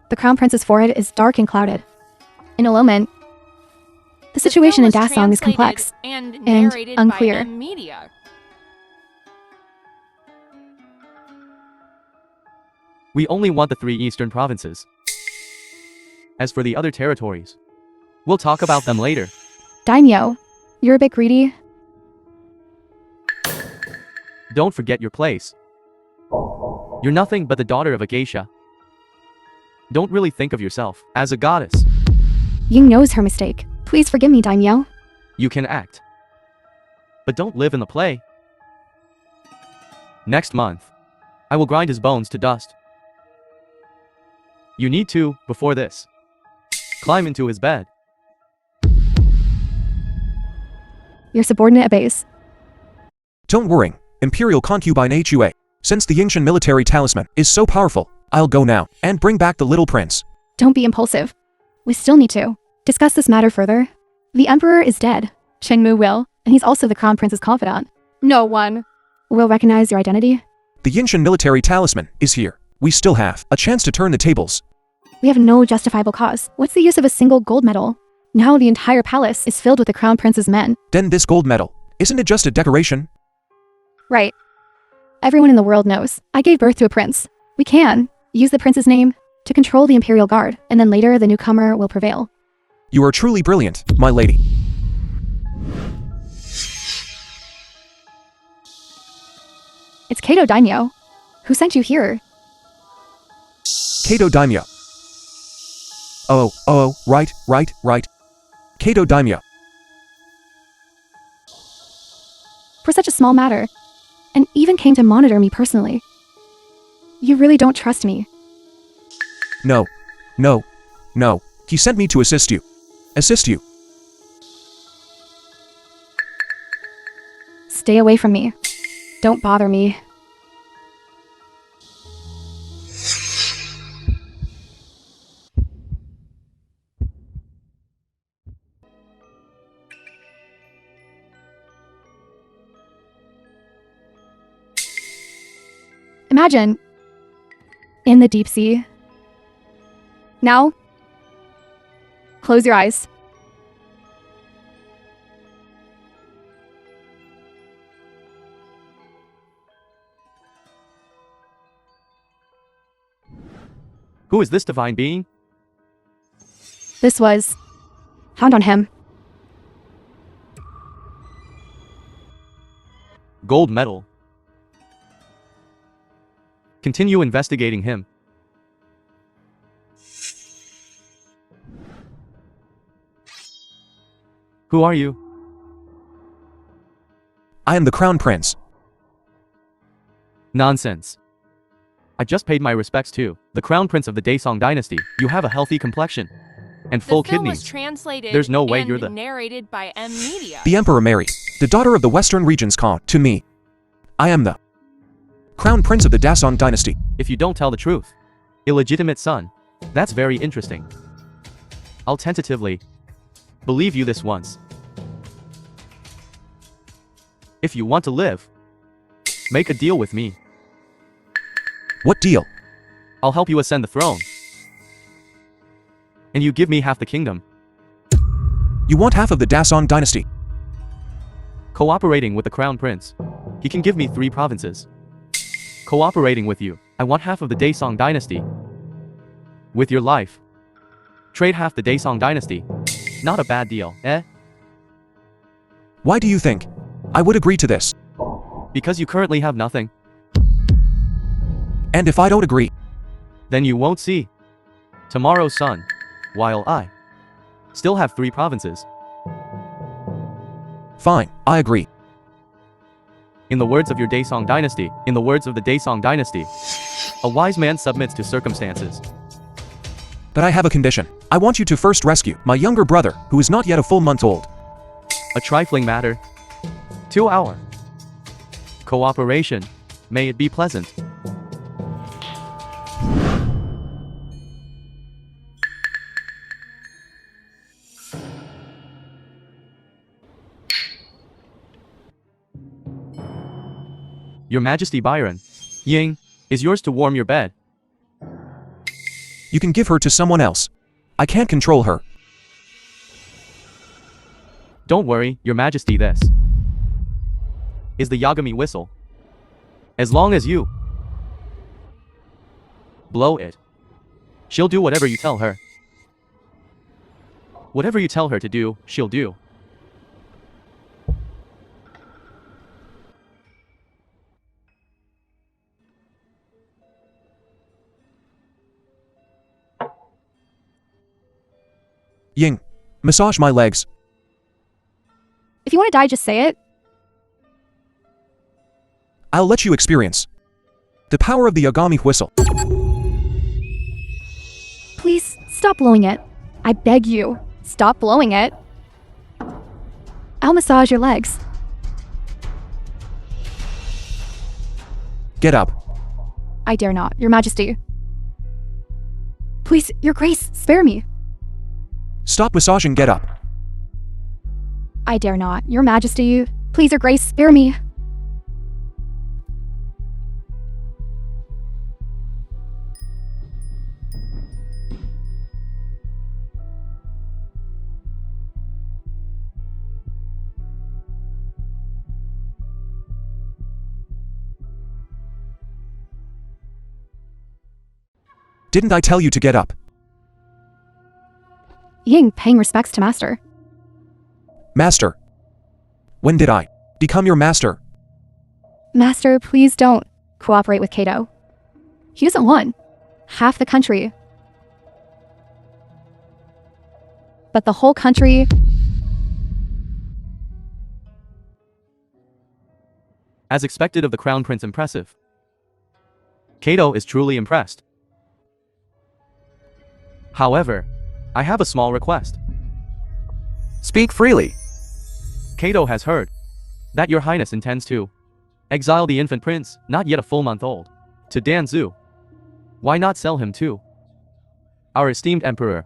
The Crown Prince's forehead is dark and clouded. In a moment, the situation in Dasong is complex and unclear. By M Media. We only want the 3 eastern provinces. As for the other territories, we'll talk about them later. Daimyo, you're a bit greedy. Don't forget your place. You're nothing but the daughter of a geisha. Don't really think of yourself as a goddess. Ying knows her mistake. Please forgive me, Daimyo. You can act, but don't live in the play. Next month, I will grind his bones to dust. You need to, before this, climb into his bed. Your subordinate obeys. Don't worry, Imperial concubine HUA. Since the ancient military talisman is so powerful, I'll go now and bring back the little prince. Don't be impulsive. We still need to discuss this matter further. The Emperor is dead. Shenmu will, and he's also the Crown Prince's confidant. No one will recognize your identity. The ancient military talisman is here. We still have a chance to turn the tables. We have no justifiable cause. What's the use of a single gold medal? Now the entire palace is filled with the Crown Prince's men. Then this gold medal, isn't it just a decoration? Right. Everyone in the world knows I gave birth to a prince. We can use the prince's name to control the Imperial Guard, and then later the newcomer will prevail. You are truly brilliant, my lady. It's Kato Daimyo. Who sent you here? Kato Daimyo. Oh, right. Kato Daimyo. For such a small matter, and even came to monitor me personally. You really don't trust me. No. He sent me to assist you. Stay away from me. Don't bother me. Imagine, in the deep sea. Now, close your eyes. Who is this divine being? This was found on him. Gold medal. Continue investigating him. Who are you? I am the Crown Prince. Nonsense. I just paid my respects to the Crown Prince of the Daesong dynasty. You have a healthy complexion and full The film kidneys. was translated There's no way and you're the narrated by M Media. The Emperor Mary, the daughter of the Western region's Khan, to me. I am the Crown Prince of the Daesong dynasty. If you don't tell the truth, illegitimate son. That's very interesting. I'll tentatively believe you this once. If you want to live, make a deal with me. What deal? I'll help you ascend the throne. And you give me half the kingdom. You want half of the Daesong dynasty? Cooperating with the crown prince, he can give me 3 provinces. Cooperating with you, I want half of the Daesong dynasty. With your life, trade half the Daesong dynasty. Not a bad deal, eh? Why do you think I would agree to this? Because you currently have nothing. And if I don't agree, Then you won't see tomorrow's sun, while I still have 3 provinces. fine, I agree. In the words of your Daesong dynasty, in the words of the Daesong dynasty, a wise man submits to circumstances. But I have a condition. I want you to first rescue my younger brother, who is not yet a full month old. A trifling matter. 2 hour. Cooperation. May it be pleasant. Your Majesty Byron, Ying, is yours to warm your bed. You can give her to someone else. I can't control her. Don't worry, Your Majesty, this is the Yagami whistle. As long as you blow it, she'll do whatever you tell her. Whatever you tell her to do, she'll do. Ying, massage my legs. If you want to die, just say it. I'll let you experience the power of the Yagami whistle. Please, stop blowing it. I beg you, stop blowing it. I'll massage your legs. Get up. I dare not, Your Majesty. Please, Your Grace, spare me. Stop massaging, get up. I dare not, Your Majesty. Please, Your Grace, spare me. Didn't I tell you to get up? Ying, paying respects to Master. Master. When did I become your master? Master, please don't cooperate with Kato. He doesn't want half the country. But the whole country. As expected of the Crown Prince impressive. Kato is truly impressed. However, I have a small request. Speak freely. Kato has heard that your highness intends to exile the infant prince, not yet a full month old, to Danzu. Why not sell him to our esteemed emperor?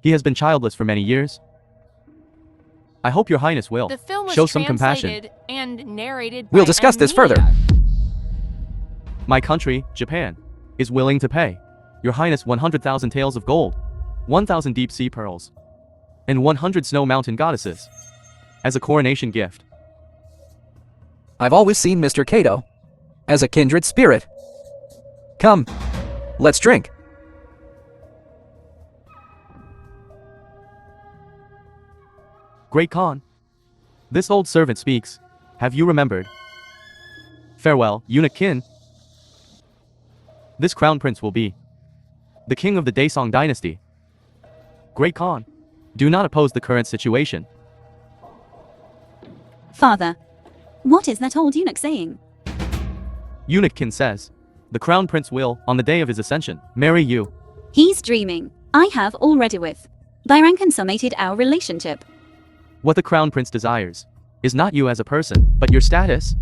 He has been childless for many years. I hope your highness will The film was show some compassion. translated and narrated We'll by discuss this Amelia. further. My country, Japan, is willing to pay your highness 100,000 taels of gold, 1,000 deep sea pearls, and 100 snow mountain goddesses as a coronation gift. I've always seen Mr. Kato as a kindred spirit. Come, let's drink. Great Khan, this old servant speaks. Have you remembered? Farewell, eunuch kin. This crown prince will be the king of the Daesong dynasty. Great Khan, do not oppose the current situation. Father, what is that old eunuch saying? Eunuch kin says, the crown prince will, on the day of his ascension, marry you. He's dreaming. I have already with Byron consummated our relationship. What the crown prince desires is not you as a person, but your status.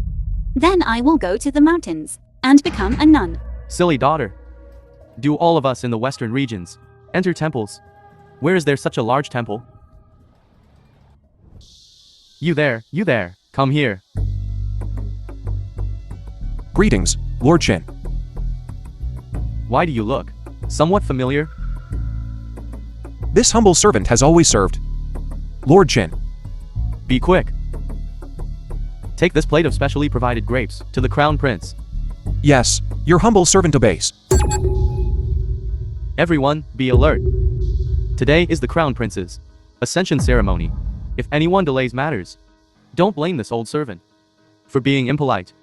Then I will go to the mountains and become a nun. Silly daughter. Do all of us in the western regions enter temples? Where is there such a large temple? You there, come here. Greetings, Lord Chin. Why do you look somewhat familiar? This humble servant has always served Lord Chin. Be quick. Take this plate of specially provided grapes to the Crown Prince. Yes, your humble servant obeys. Everyone, be alert. Today is the Crown Prince's ascension ceremony. If anyone delays matters, don't blame this old servant for being impolite.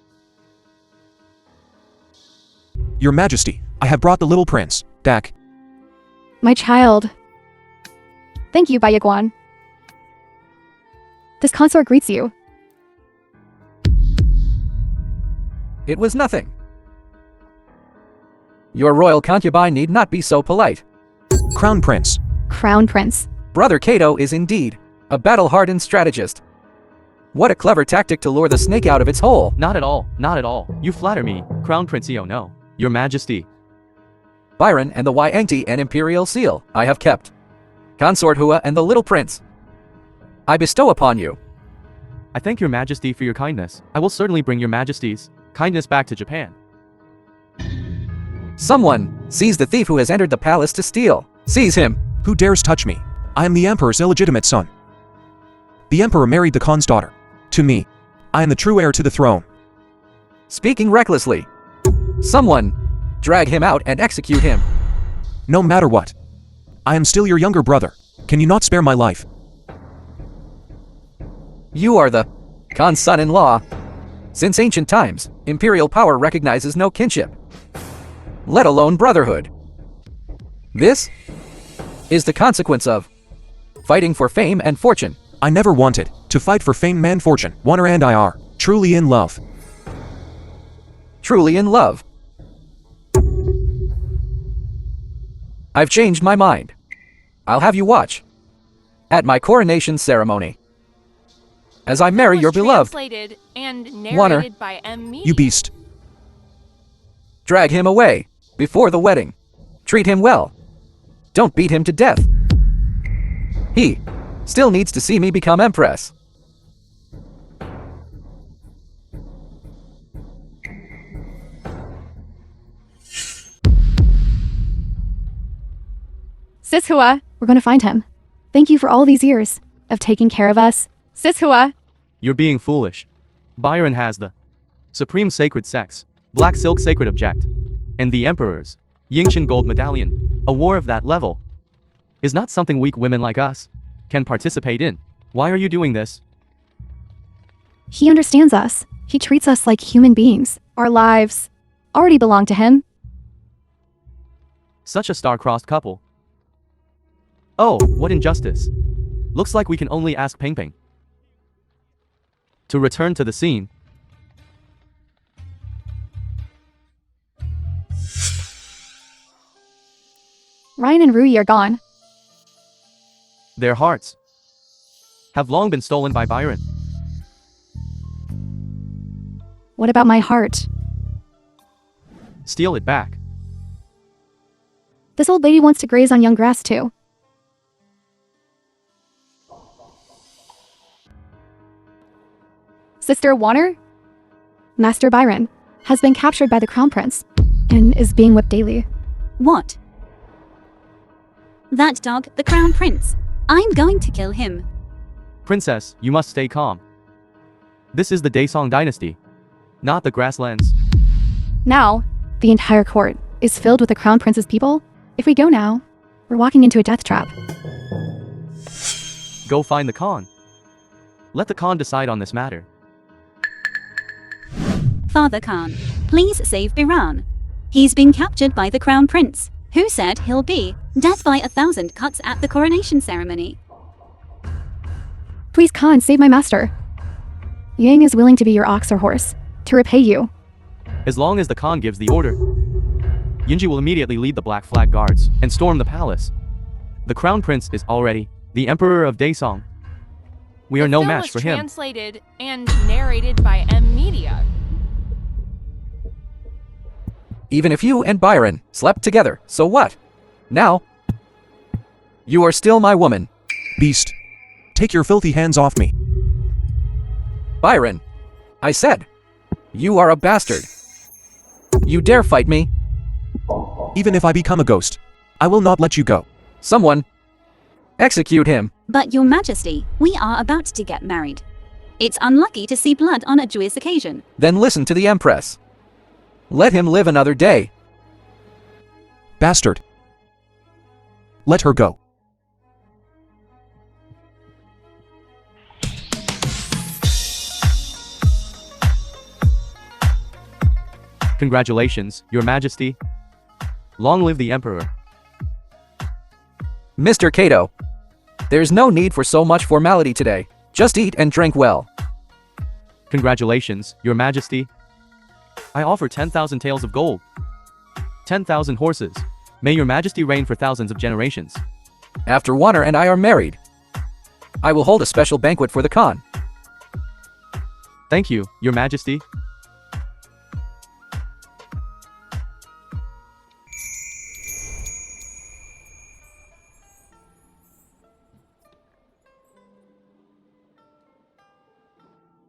Your Majesty, I have brought the little prince, Dak. My child. Thank you, Bayaguan. This consort greets you. It was nothing. Your royal concubine need not be so polite. Crown Prince. Crown Prince. Brother Cato is indeed a battle-hardened strategist. What a clever tactic to lure the snake out of its hole. Not at all, not at all. You flatter me, Crown Prince. No, Your Majesty. Byron and the Yangti and imperial seal I have kept. Consort Hua and the little prince I bestow upon you. I thank Your Majesty for your kindness. I will certainly bring Your Majesty's kindness back to Japan. Someone seize the thief who has entered the palace to steal. Seize him. Who dares touch me? I am the Emperor's illegitimate son. The Emperor married the Khan's daughter. To me, I am the true heir to the throne. Speaking recklessly. Someone drag him out and execute him. No matter what. I am still your younger brother. Can you not spare my life? You are the Khan's son-in-law. Since ancient times, imperial power recognizes no kinship, let alone brotherhood. This is the consequence of fighting for fame and fortune. I never wanted to fight for fame and fortune. Warner and I are truly in love. Truly in love. I've changed my mind. I'll have you watch at my coronation ceremony as I marry your beloved. Translated and Warner, narrated by M. Media. You beast. Drag him away before the wedding. Treat him well. Don't beat him to death. He still needs to see me become empress. Sis Hua, we're going to find him. Thank you for all these years of taking care of us. Sis Hua. You're being foolish. Byron has the supreme sacred sex, black silk sacred object, and the Emperor's Yingqian gold medallion. A war of that level is not something weak women like us can participate in. Why are you doing this? He understands us. He treats us like human beings. Our lives already belong to him. Such a star-crossed couple. Oh, what injustice. Looks like we can only ask Ping Ping to return to the scene. Ryan and Rui are gone. Their hearts have long been stolen by Byron. What about my heart? Steal it back. This old lady wants to graze on young grass too. Sister Warner? Master Byron has been captured by the Crown Prince and is being whipped daily. What? That dog, the Crown Prince. I'm going to kill him. Princess, you must stay calm. This is the Daesong dynasty, not the grasslands. Now, the entire court is filled with the Crown Prince's people. If we go now, we're walking into a death trap. Go find the Khan. Let the Khan decide on this matter. Father Khan, please save Iran. He's been captured by the Crown Prince, who said he'll be death by 1,000 cuts at the coronation ceremony. Please, Khan, save my master. Yang is willing to be your ox or horse to repay you. As long as the Khan gives the order, Yunji will immediately lead the Black Flag Guards and storm the palace. The Crown Prince is already the Emperor of Daesong. We are no match for him. Translated and narrated by M. Media. Even if you and Byron slept together, so what? Now, you are still my woman. Beast. Take your filthy hands off me. Byron, I said, you are a bastard. You dare fight me? Even if I become a ghost, I will not let you go. Someone execute him. But your majesty, we are about to get married. It's unlucky to see blood on a joyous occasion. Then listen to the Empress. Let him live another day. Bastard. Let her go. Congratulations, Your Majesty. Long live the Emperor. Mr. Cato, there's no need for so much formality today. Just eat and drink well. Congratulations, Your Majesty. I offer 10,000 taels of gold. 10,000 horses. May Your Majesty reign for thousands of generations. After Warner and I are married, I will hold a special banquet for the Khan. Thank you, Your Majesty.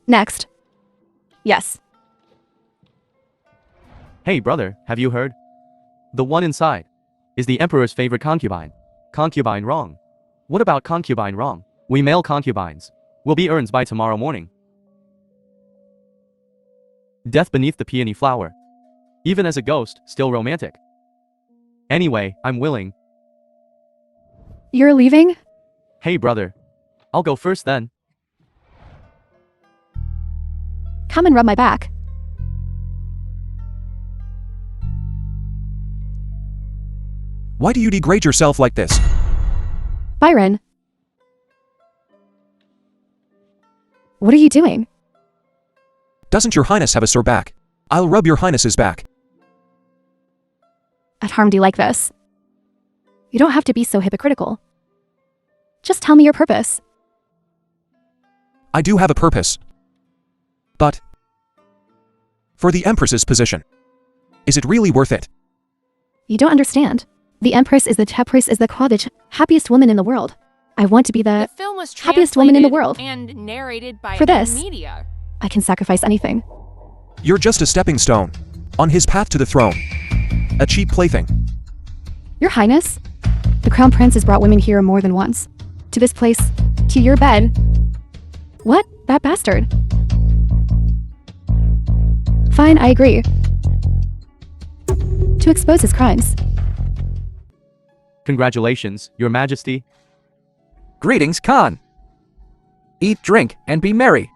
Next. Yes. Hey brother, have you heard? The one inside is the Emperor's favorite concubine. Concubine wrong. What about concubine wrong? We male concubines will be urns by tomorrow morning. Death beneath the peony flower. Even as a ghost, still romantic. Anyway, I'm willing. You're leaving? Hey brother. I'll go first then. Come and rub my back. Why do you degrade yourself like this? Byron. What are you doing? Doesn't your highness have a sore back? I'll rub your highness's back. I've harmed you like this. You don't have to be so hypocritical. Just tell me your purpose. I do have a purpose. But for the Empress's position, is it really worth it? You don't understand. The Empress is the happiest woman in the world. I want to be The the film was happiest woman in the world. and narrated by For this. media. I can sacrifice anything. You're just a stepping stone on his path to the throne. A cheap plaything. Your Highness, the Crown Prince has brought women here more than once. To this place, to your bed. What? That bastard. Fine, I agree. To expose his crimes. Congratulations, Your Majesty. Greetings, Khan. Eat, drink, and be merry.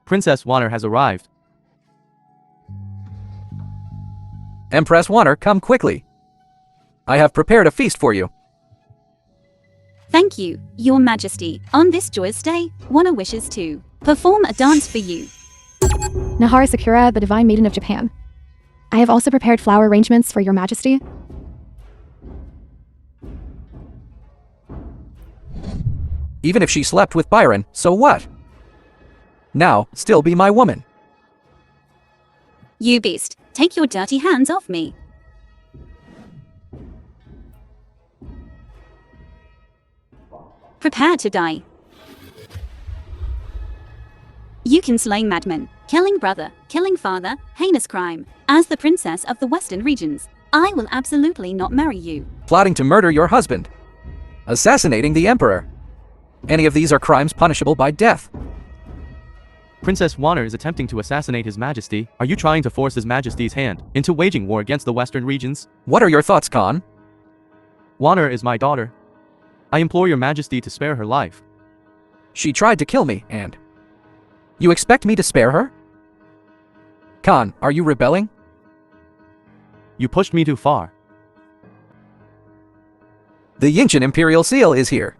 Princess Warner has arrived. Empress Warner, come quickly. I have prepared a feast for you. Thank you, your majesty. On this joyous day, Warner wishes to perform a dance for you. Nahara Sakura, the Divine Maiden of Japan. I have also prepared flower arrangements for your majesty. Even if she slept with Byron, so what? Now, still be my woman. You beast, take your dirty hands off me. Prepare to die. You can slay madmen, killing brother, killing father, heinous crime. As the princess of the Western regions, I will absolutely not marry you. Plotting to murder your husband. Assassinating the emperor. Any of these are crimes punishable by death. Princess Warner is attempting to assassinate His Majesty. Are you trying to force His Majesty's hand into waging war against the Western regions? What are your thoughts, Khan? Warner is my daughter. I implore Your Majesty to spare her life. She tried to kill me, and... You expect me to spare her? Khan, are you rebelling? You pushed me too far. The ancient imperial seal is here.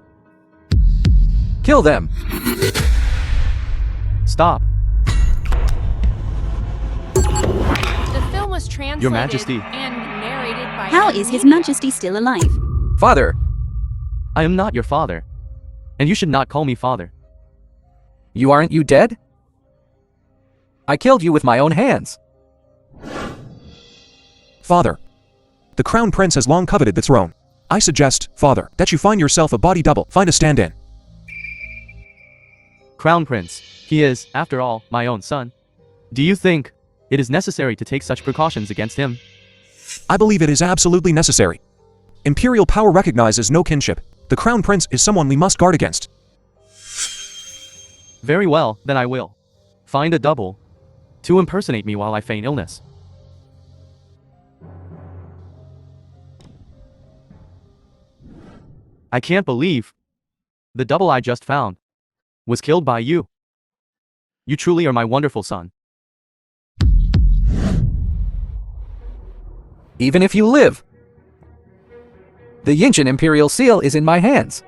Kill them. Stop. The film was translated Your Majesty. and narrated by How is His media. Majesty still alive? Father, I am not your father. And you should not call me father. aren't you dead? I killed you with my own hands. Father, the Crown Prince has long coveted the throne. I suggest, Father, that you find yourself a body double. Find a stand-in. Crown Prince. He is, after all, my own son. Do you think it is necessary to take such precautions against him? I believe it is absolutely necessary. Imperial power recognizes no kinship. The Crown Prince is someone we must guard against. Very well, then I will. Find a double to impersonate me while I feign illness. I can't believe the double I just found was killed by you. You truly are my wonderful son. Even if you live, the Yinshin Imperial Seal is in my hands.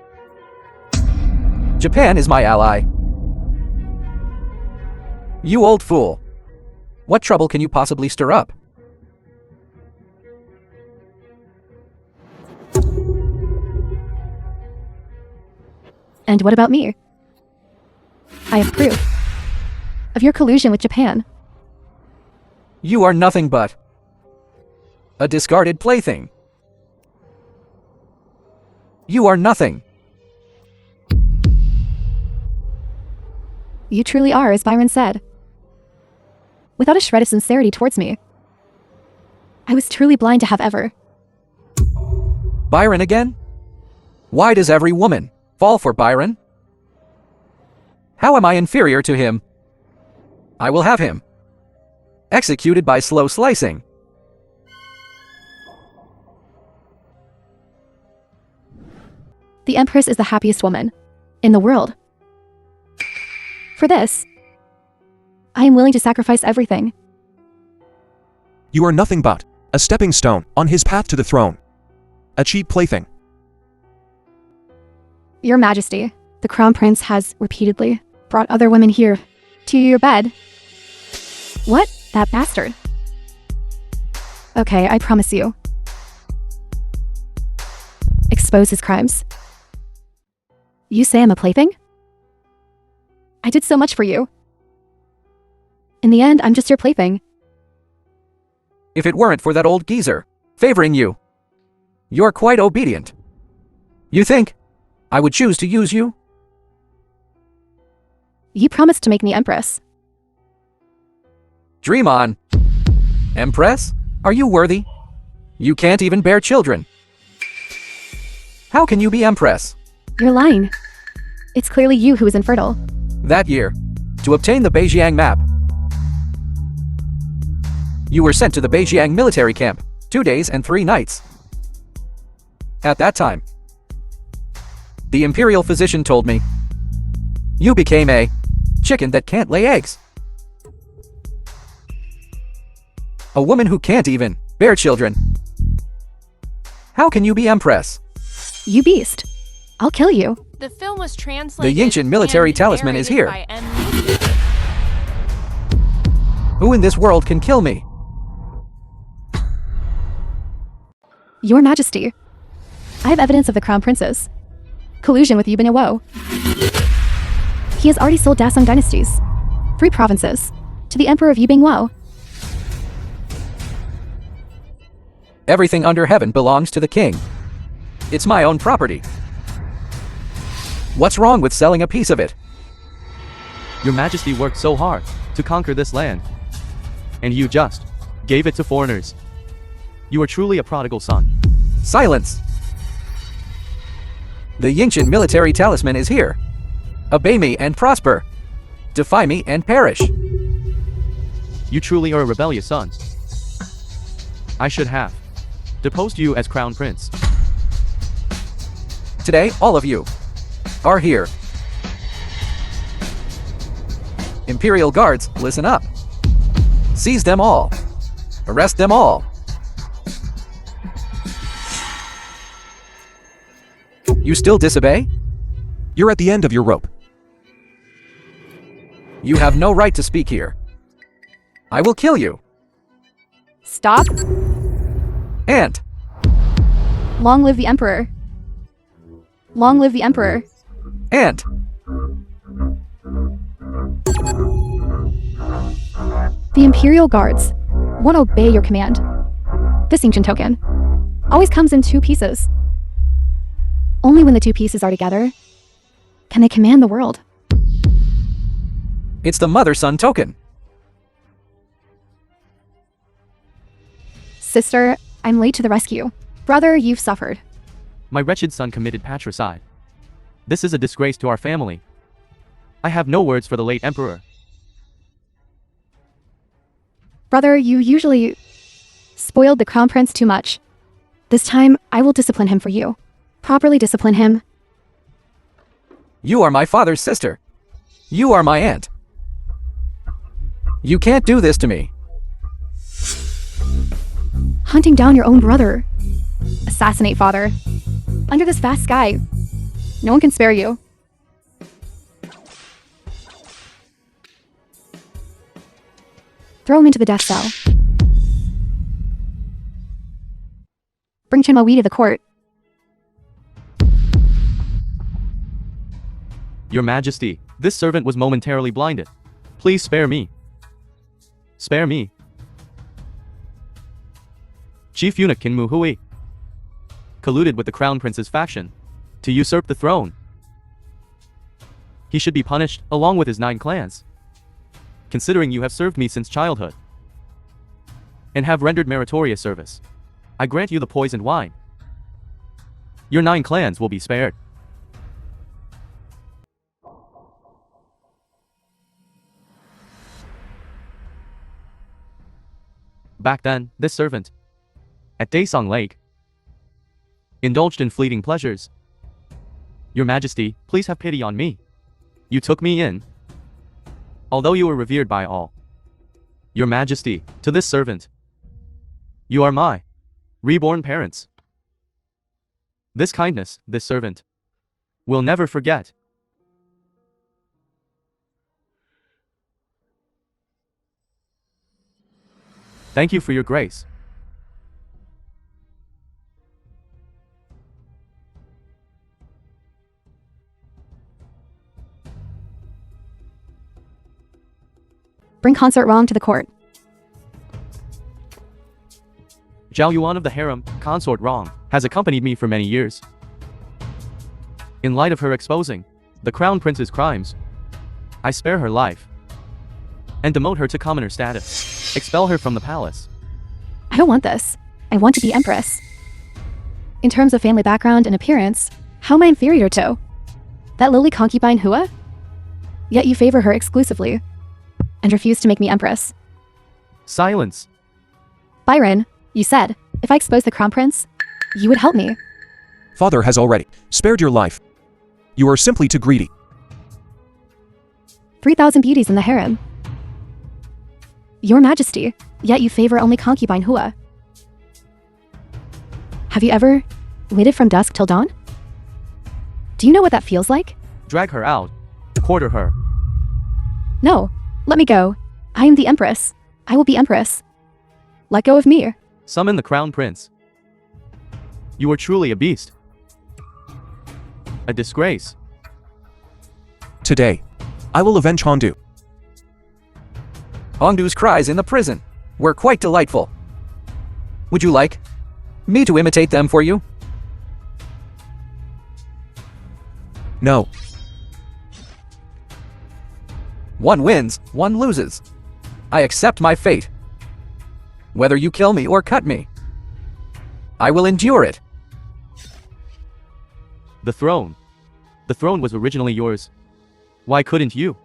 Japan is my ally. You old fool. What trouble can you possibly stir up? And what about me? I have proof of your collusion with Japan. You are nothing but a discarded plaything. You are nothing. You truly are, as Byron said. Without a shred of sincerity towards me. I was truly blind to have ever. Byron again? Why does every woman fall for Byron? How am I inferior to him? I will have him executed by slow slicing. The Empress is the happiest woman in the world. For this, I am willing to sacrifice everything. You are nothing but a stepping stone on his path to the throne. A cheap plaything. Your Majesty, the Crown Prince has repeatedly brought other women here to your bed. What? That bastard. Okay, I promise you. Expose his crimes. You say I'm a plaything? I did so much for you. In the end, I'm just your plaything. If it weren't for that old geezer favoring you, you're quite obedient. You think I would choose to use you? You promised to make me Empress. Dream on. Empress? Are you worthy? You can't even bear children. How can you be Empress? You're lying. It's clearly you who is infertile. That year, to obtain the Beijiang map, you were sent to the Beijiang military camp, 2 days and 3 nights. At that time, the imperial physician told me, you became a chicken that can't lay eggs. A woman who can't even bear children. How can you be Empress? You beast. I'll kill you. The film was translated. The Yinshin military and talisman is narrated here. by M. Who in this world can kill me? Your Majesty, I have evidence of the Crown Prince's collusion with Yubin Wo. He has already sold Dasong dynasties, 3 provinces, to the Emperor of Yubing Wo. Everything under heaven belongs to the king. It's my own property. What's wrong with selling a piece of it? Your Majesty worked so hard to conquer this land, and you just gave it to foreigners. You are truly a prodigal son. Silence! The Yinshin military talisman is here. Obey me and prosper. Defy me and perish. You truly are a rebellious son. I should have deposed you as Crown Prince. Today, all of you are here. Imperial guards, listen up. Seize them all. Arrest them all. You still disobey? You're at the end of your rope. You have no right to speak here. I will kill you. Stop. And Long live the Emperor. Long live the Emperor. and The Imperial Guards won't obey your command. This ancient token always comes in 2 pieces. Only when the 2 pieces are together can they command the world. It's the mother-son token. Sister, I'm late to the rescue. Brother, you've suffered. My wretched son committed patricide. This is a disgrace to our family. I have no words for the late emperor. Brother, you usually spoiled the crown prince too much. This time, I will discipline him for you. Properly discipline him. You are my father's sister. You are my aunt. You can't do this to me. Hunting down your own brother. Assassinate father. Under this vast sky, no one can spare you. Throw him into the death cell. Bring Chinmawi to the court. Your Majesty, this servant was momentarily blinded. Please spare me. Spare me. Chief eunuch Kin Muhui colluded with the crown prince's faction to usurp the throne. He should be punished along with his 9 clans. Considering you have served me since childhood and have rendered meritorious service, I grant you the poisoned wine. Your 9 clans will be spared. Back then, this servant, at Daesong Lake, indulged in fleeting pleasures. Your Majesty, please have pity on me. You took me in, although you were revered by all. Your Majesty, to this servant, you are my reborn parents. This kindness, this servant, will never forget. Thank you for your grace. Bring Consort Wrong to the court. Zhao Yuan of the harem, Consort Wrong, has accompanied me for many years. In light of her exposing the crown prince's crimes, I spare her life and demote her to commoner status. Expel her from the palace. I don't want this. I want to be empress. In terms of family background and appearance, how am I inferior to that lowly concubine Hua? Yet you favor her exclusively and refuse to make me empress. Silence. Byron, you said, if I expose the crown prince, you would help me. Father has already spared your life. You are simply too greedy. 3,000 beauties in the harem. Your Majesty, yet you favor only concubine Hua. Have you ever waited from dusk till dawn? Do you know what that feels like? Drag her out. Quarter her. No, let me go. I am the empress. I will be empress. Let go of me. Summon the crown prince. You are truly a beast. A disgrace. Today, I will avenge Hongdu. Hongdu's cries in the prison were quite delightful. Would you like me to imitate them for you? No. One wins, one loses. I accept my fate. Whether you kill me or cut me, I will endure it. The throne. The throne was originally yours. Why couldn't you?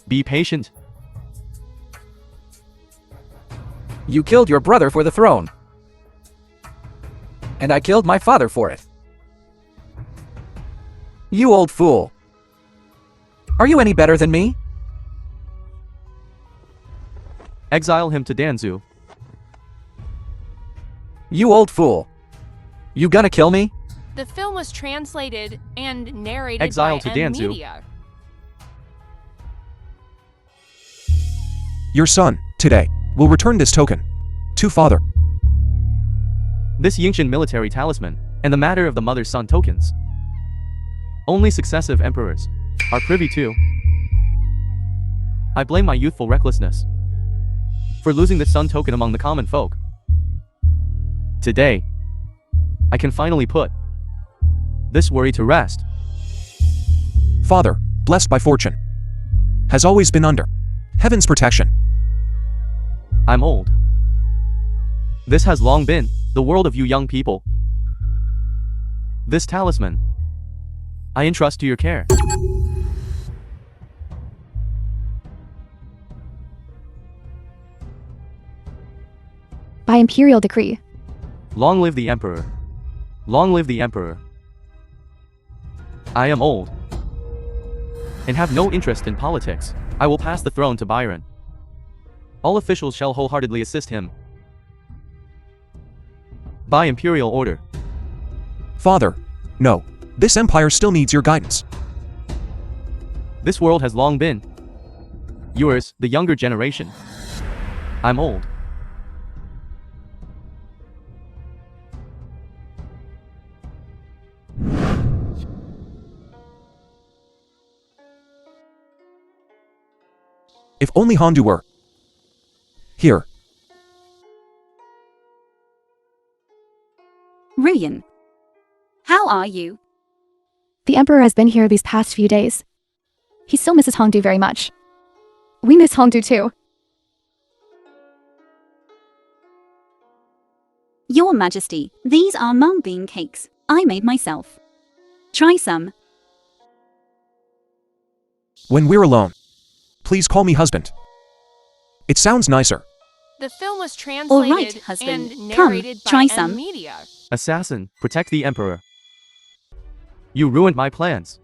Be patient. You killed your brother for the throne. And I killed my father for it. You old fool. Are you any better than me? Exile him to Danzu. You old fool. You gonna kill me? The film was translated and narrated Exile by to M Danzu. Media. Your son, today, will return this token to father. This Yingtian military talisman, and the matter of the mother's son tokens. Only successive emperors are privy to. I blame my youthful recklessness for losing the sun token among the common folk. Today, I can finally put this worry to rest. Father, blessed by fortune, has always been under heaven's protection. I'm old. This has long been the world of you young people. This talisman, I entrust to your care. By imperial decree. Long live the Emperor. Long live the Emperor. I am old and have no interest in politics. I will pass the throne to Byron. All officials shall wholeheartedly assist him. By imperial order. Father, no. This empire still needs your guidance. This world has long been yours, the younger generation. I'm old. If only Hondu were here. Ruyan. How are you? The Emperor has been here these past few days. He still misses Hongdu very much. We miss Hongdu too. Your Majesty, these are mung bean cakes. I made myself. Try some. When we're alone, please call me husband. It sounds nicer. The film was All translated right, husband. and Come, narrated try by some. Media. Assassin, protect the Emperor. You ruined my plans.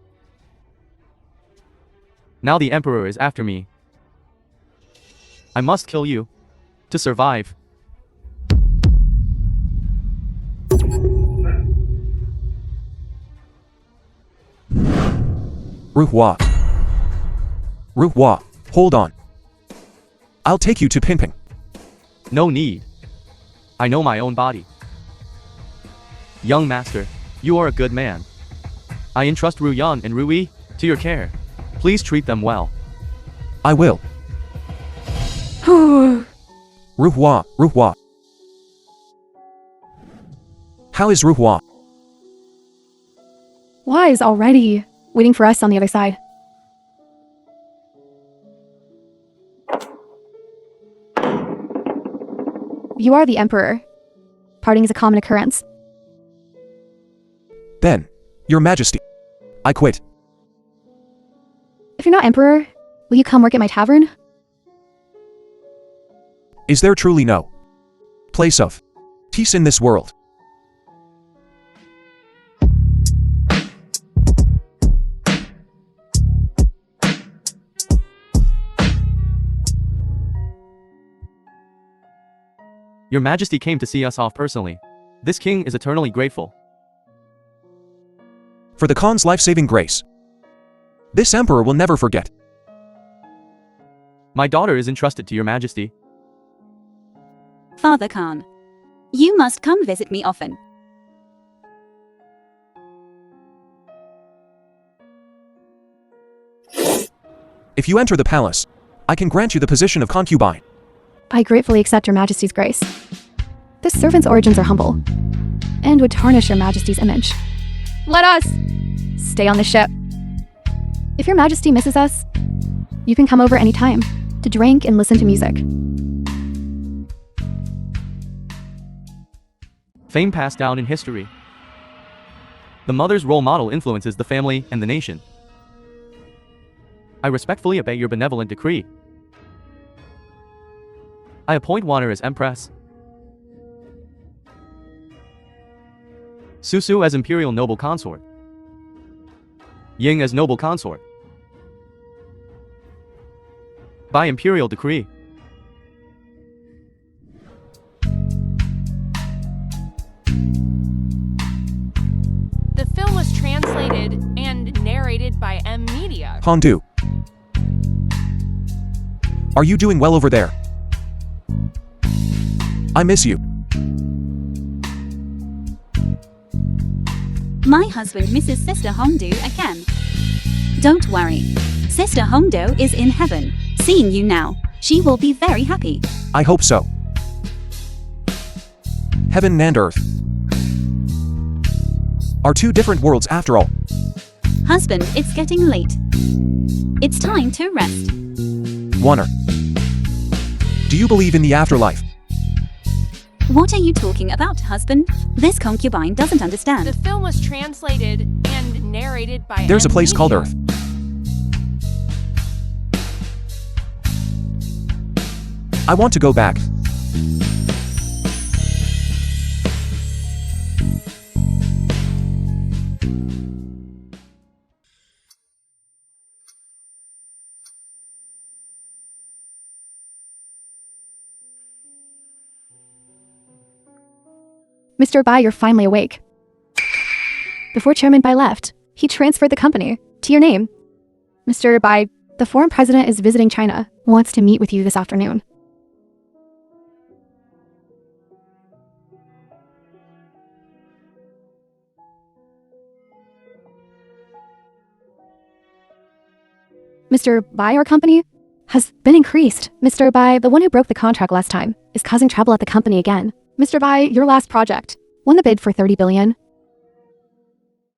Now the Emperor is after me. I must kill you to survive. Ruhwa. Ruhwa, hold on. I'll take you to Pinping. No need. I know my own body. Young master, you are a good man. I entrust Ruyan and Rui to your care. Please treat them well. I will. Ruhwa, Ruhwa. How is Ruhwa? Wise already, waiting for us on the other side. You are the Emperor. Parting is a common occurrence. Then, Your Majesty, I quit. If you're not Emperor, will you come work at my tavern? Is there truly no place of peace in this world? Your Majesty came to see us off personally. This king is eternally grateful. For the Khan's life-saving grace. This emperor will never forget. My daughter is entrusted to your Majesty. Father Khan. You must come visit me often. If you enter the palace, I can grant you the position of concubine. I gratefully accept your Majesty's grace. This servant's origins are humble, and would tarnish your Majesty's image. Let us stay on the ship. If your Majesty misses us, you can come over anytime to drink and listen to music. Fame passed down in history. The mother's role model influences the family and the nation. I respectfully obey your benevolent decree. I appoint Wanner as Empress, Susu as Imperial Noble Consort, Ying as Noble Consort. By Imperial Decree. The film was translated and narrated by Media. Hondu. Are you doing well over there? I miss you. My husband misses Sister Hongdo again. Don't worry. Sister Hongdo is in heaven. Seeing you now, she will be very happy. I hope so. Heaven and earth are two different worlds after all. Husband, it's getting late. It's time to rest. Warner. Do you believe in the afterlife? What are you talking about, husband? This concubine doesn't understand. The film was translated and narrated by There's a M. place called Media. Earth. I want to go back. Mr. Bai, you're finally awake. Before Chairman Bai left, he transferred the company to your name. Mr. Bai, the foreign president is visiting China, wants to meet with you this afternoon. Mr. Bai, our company, has been increased. Mr. Bai, the one who broke the contract last time, is causing trouble at the company again. Mr. Bai, your last project won the bid for $30 billion.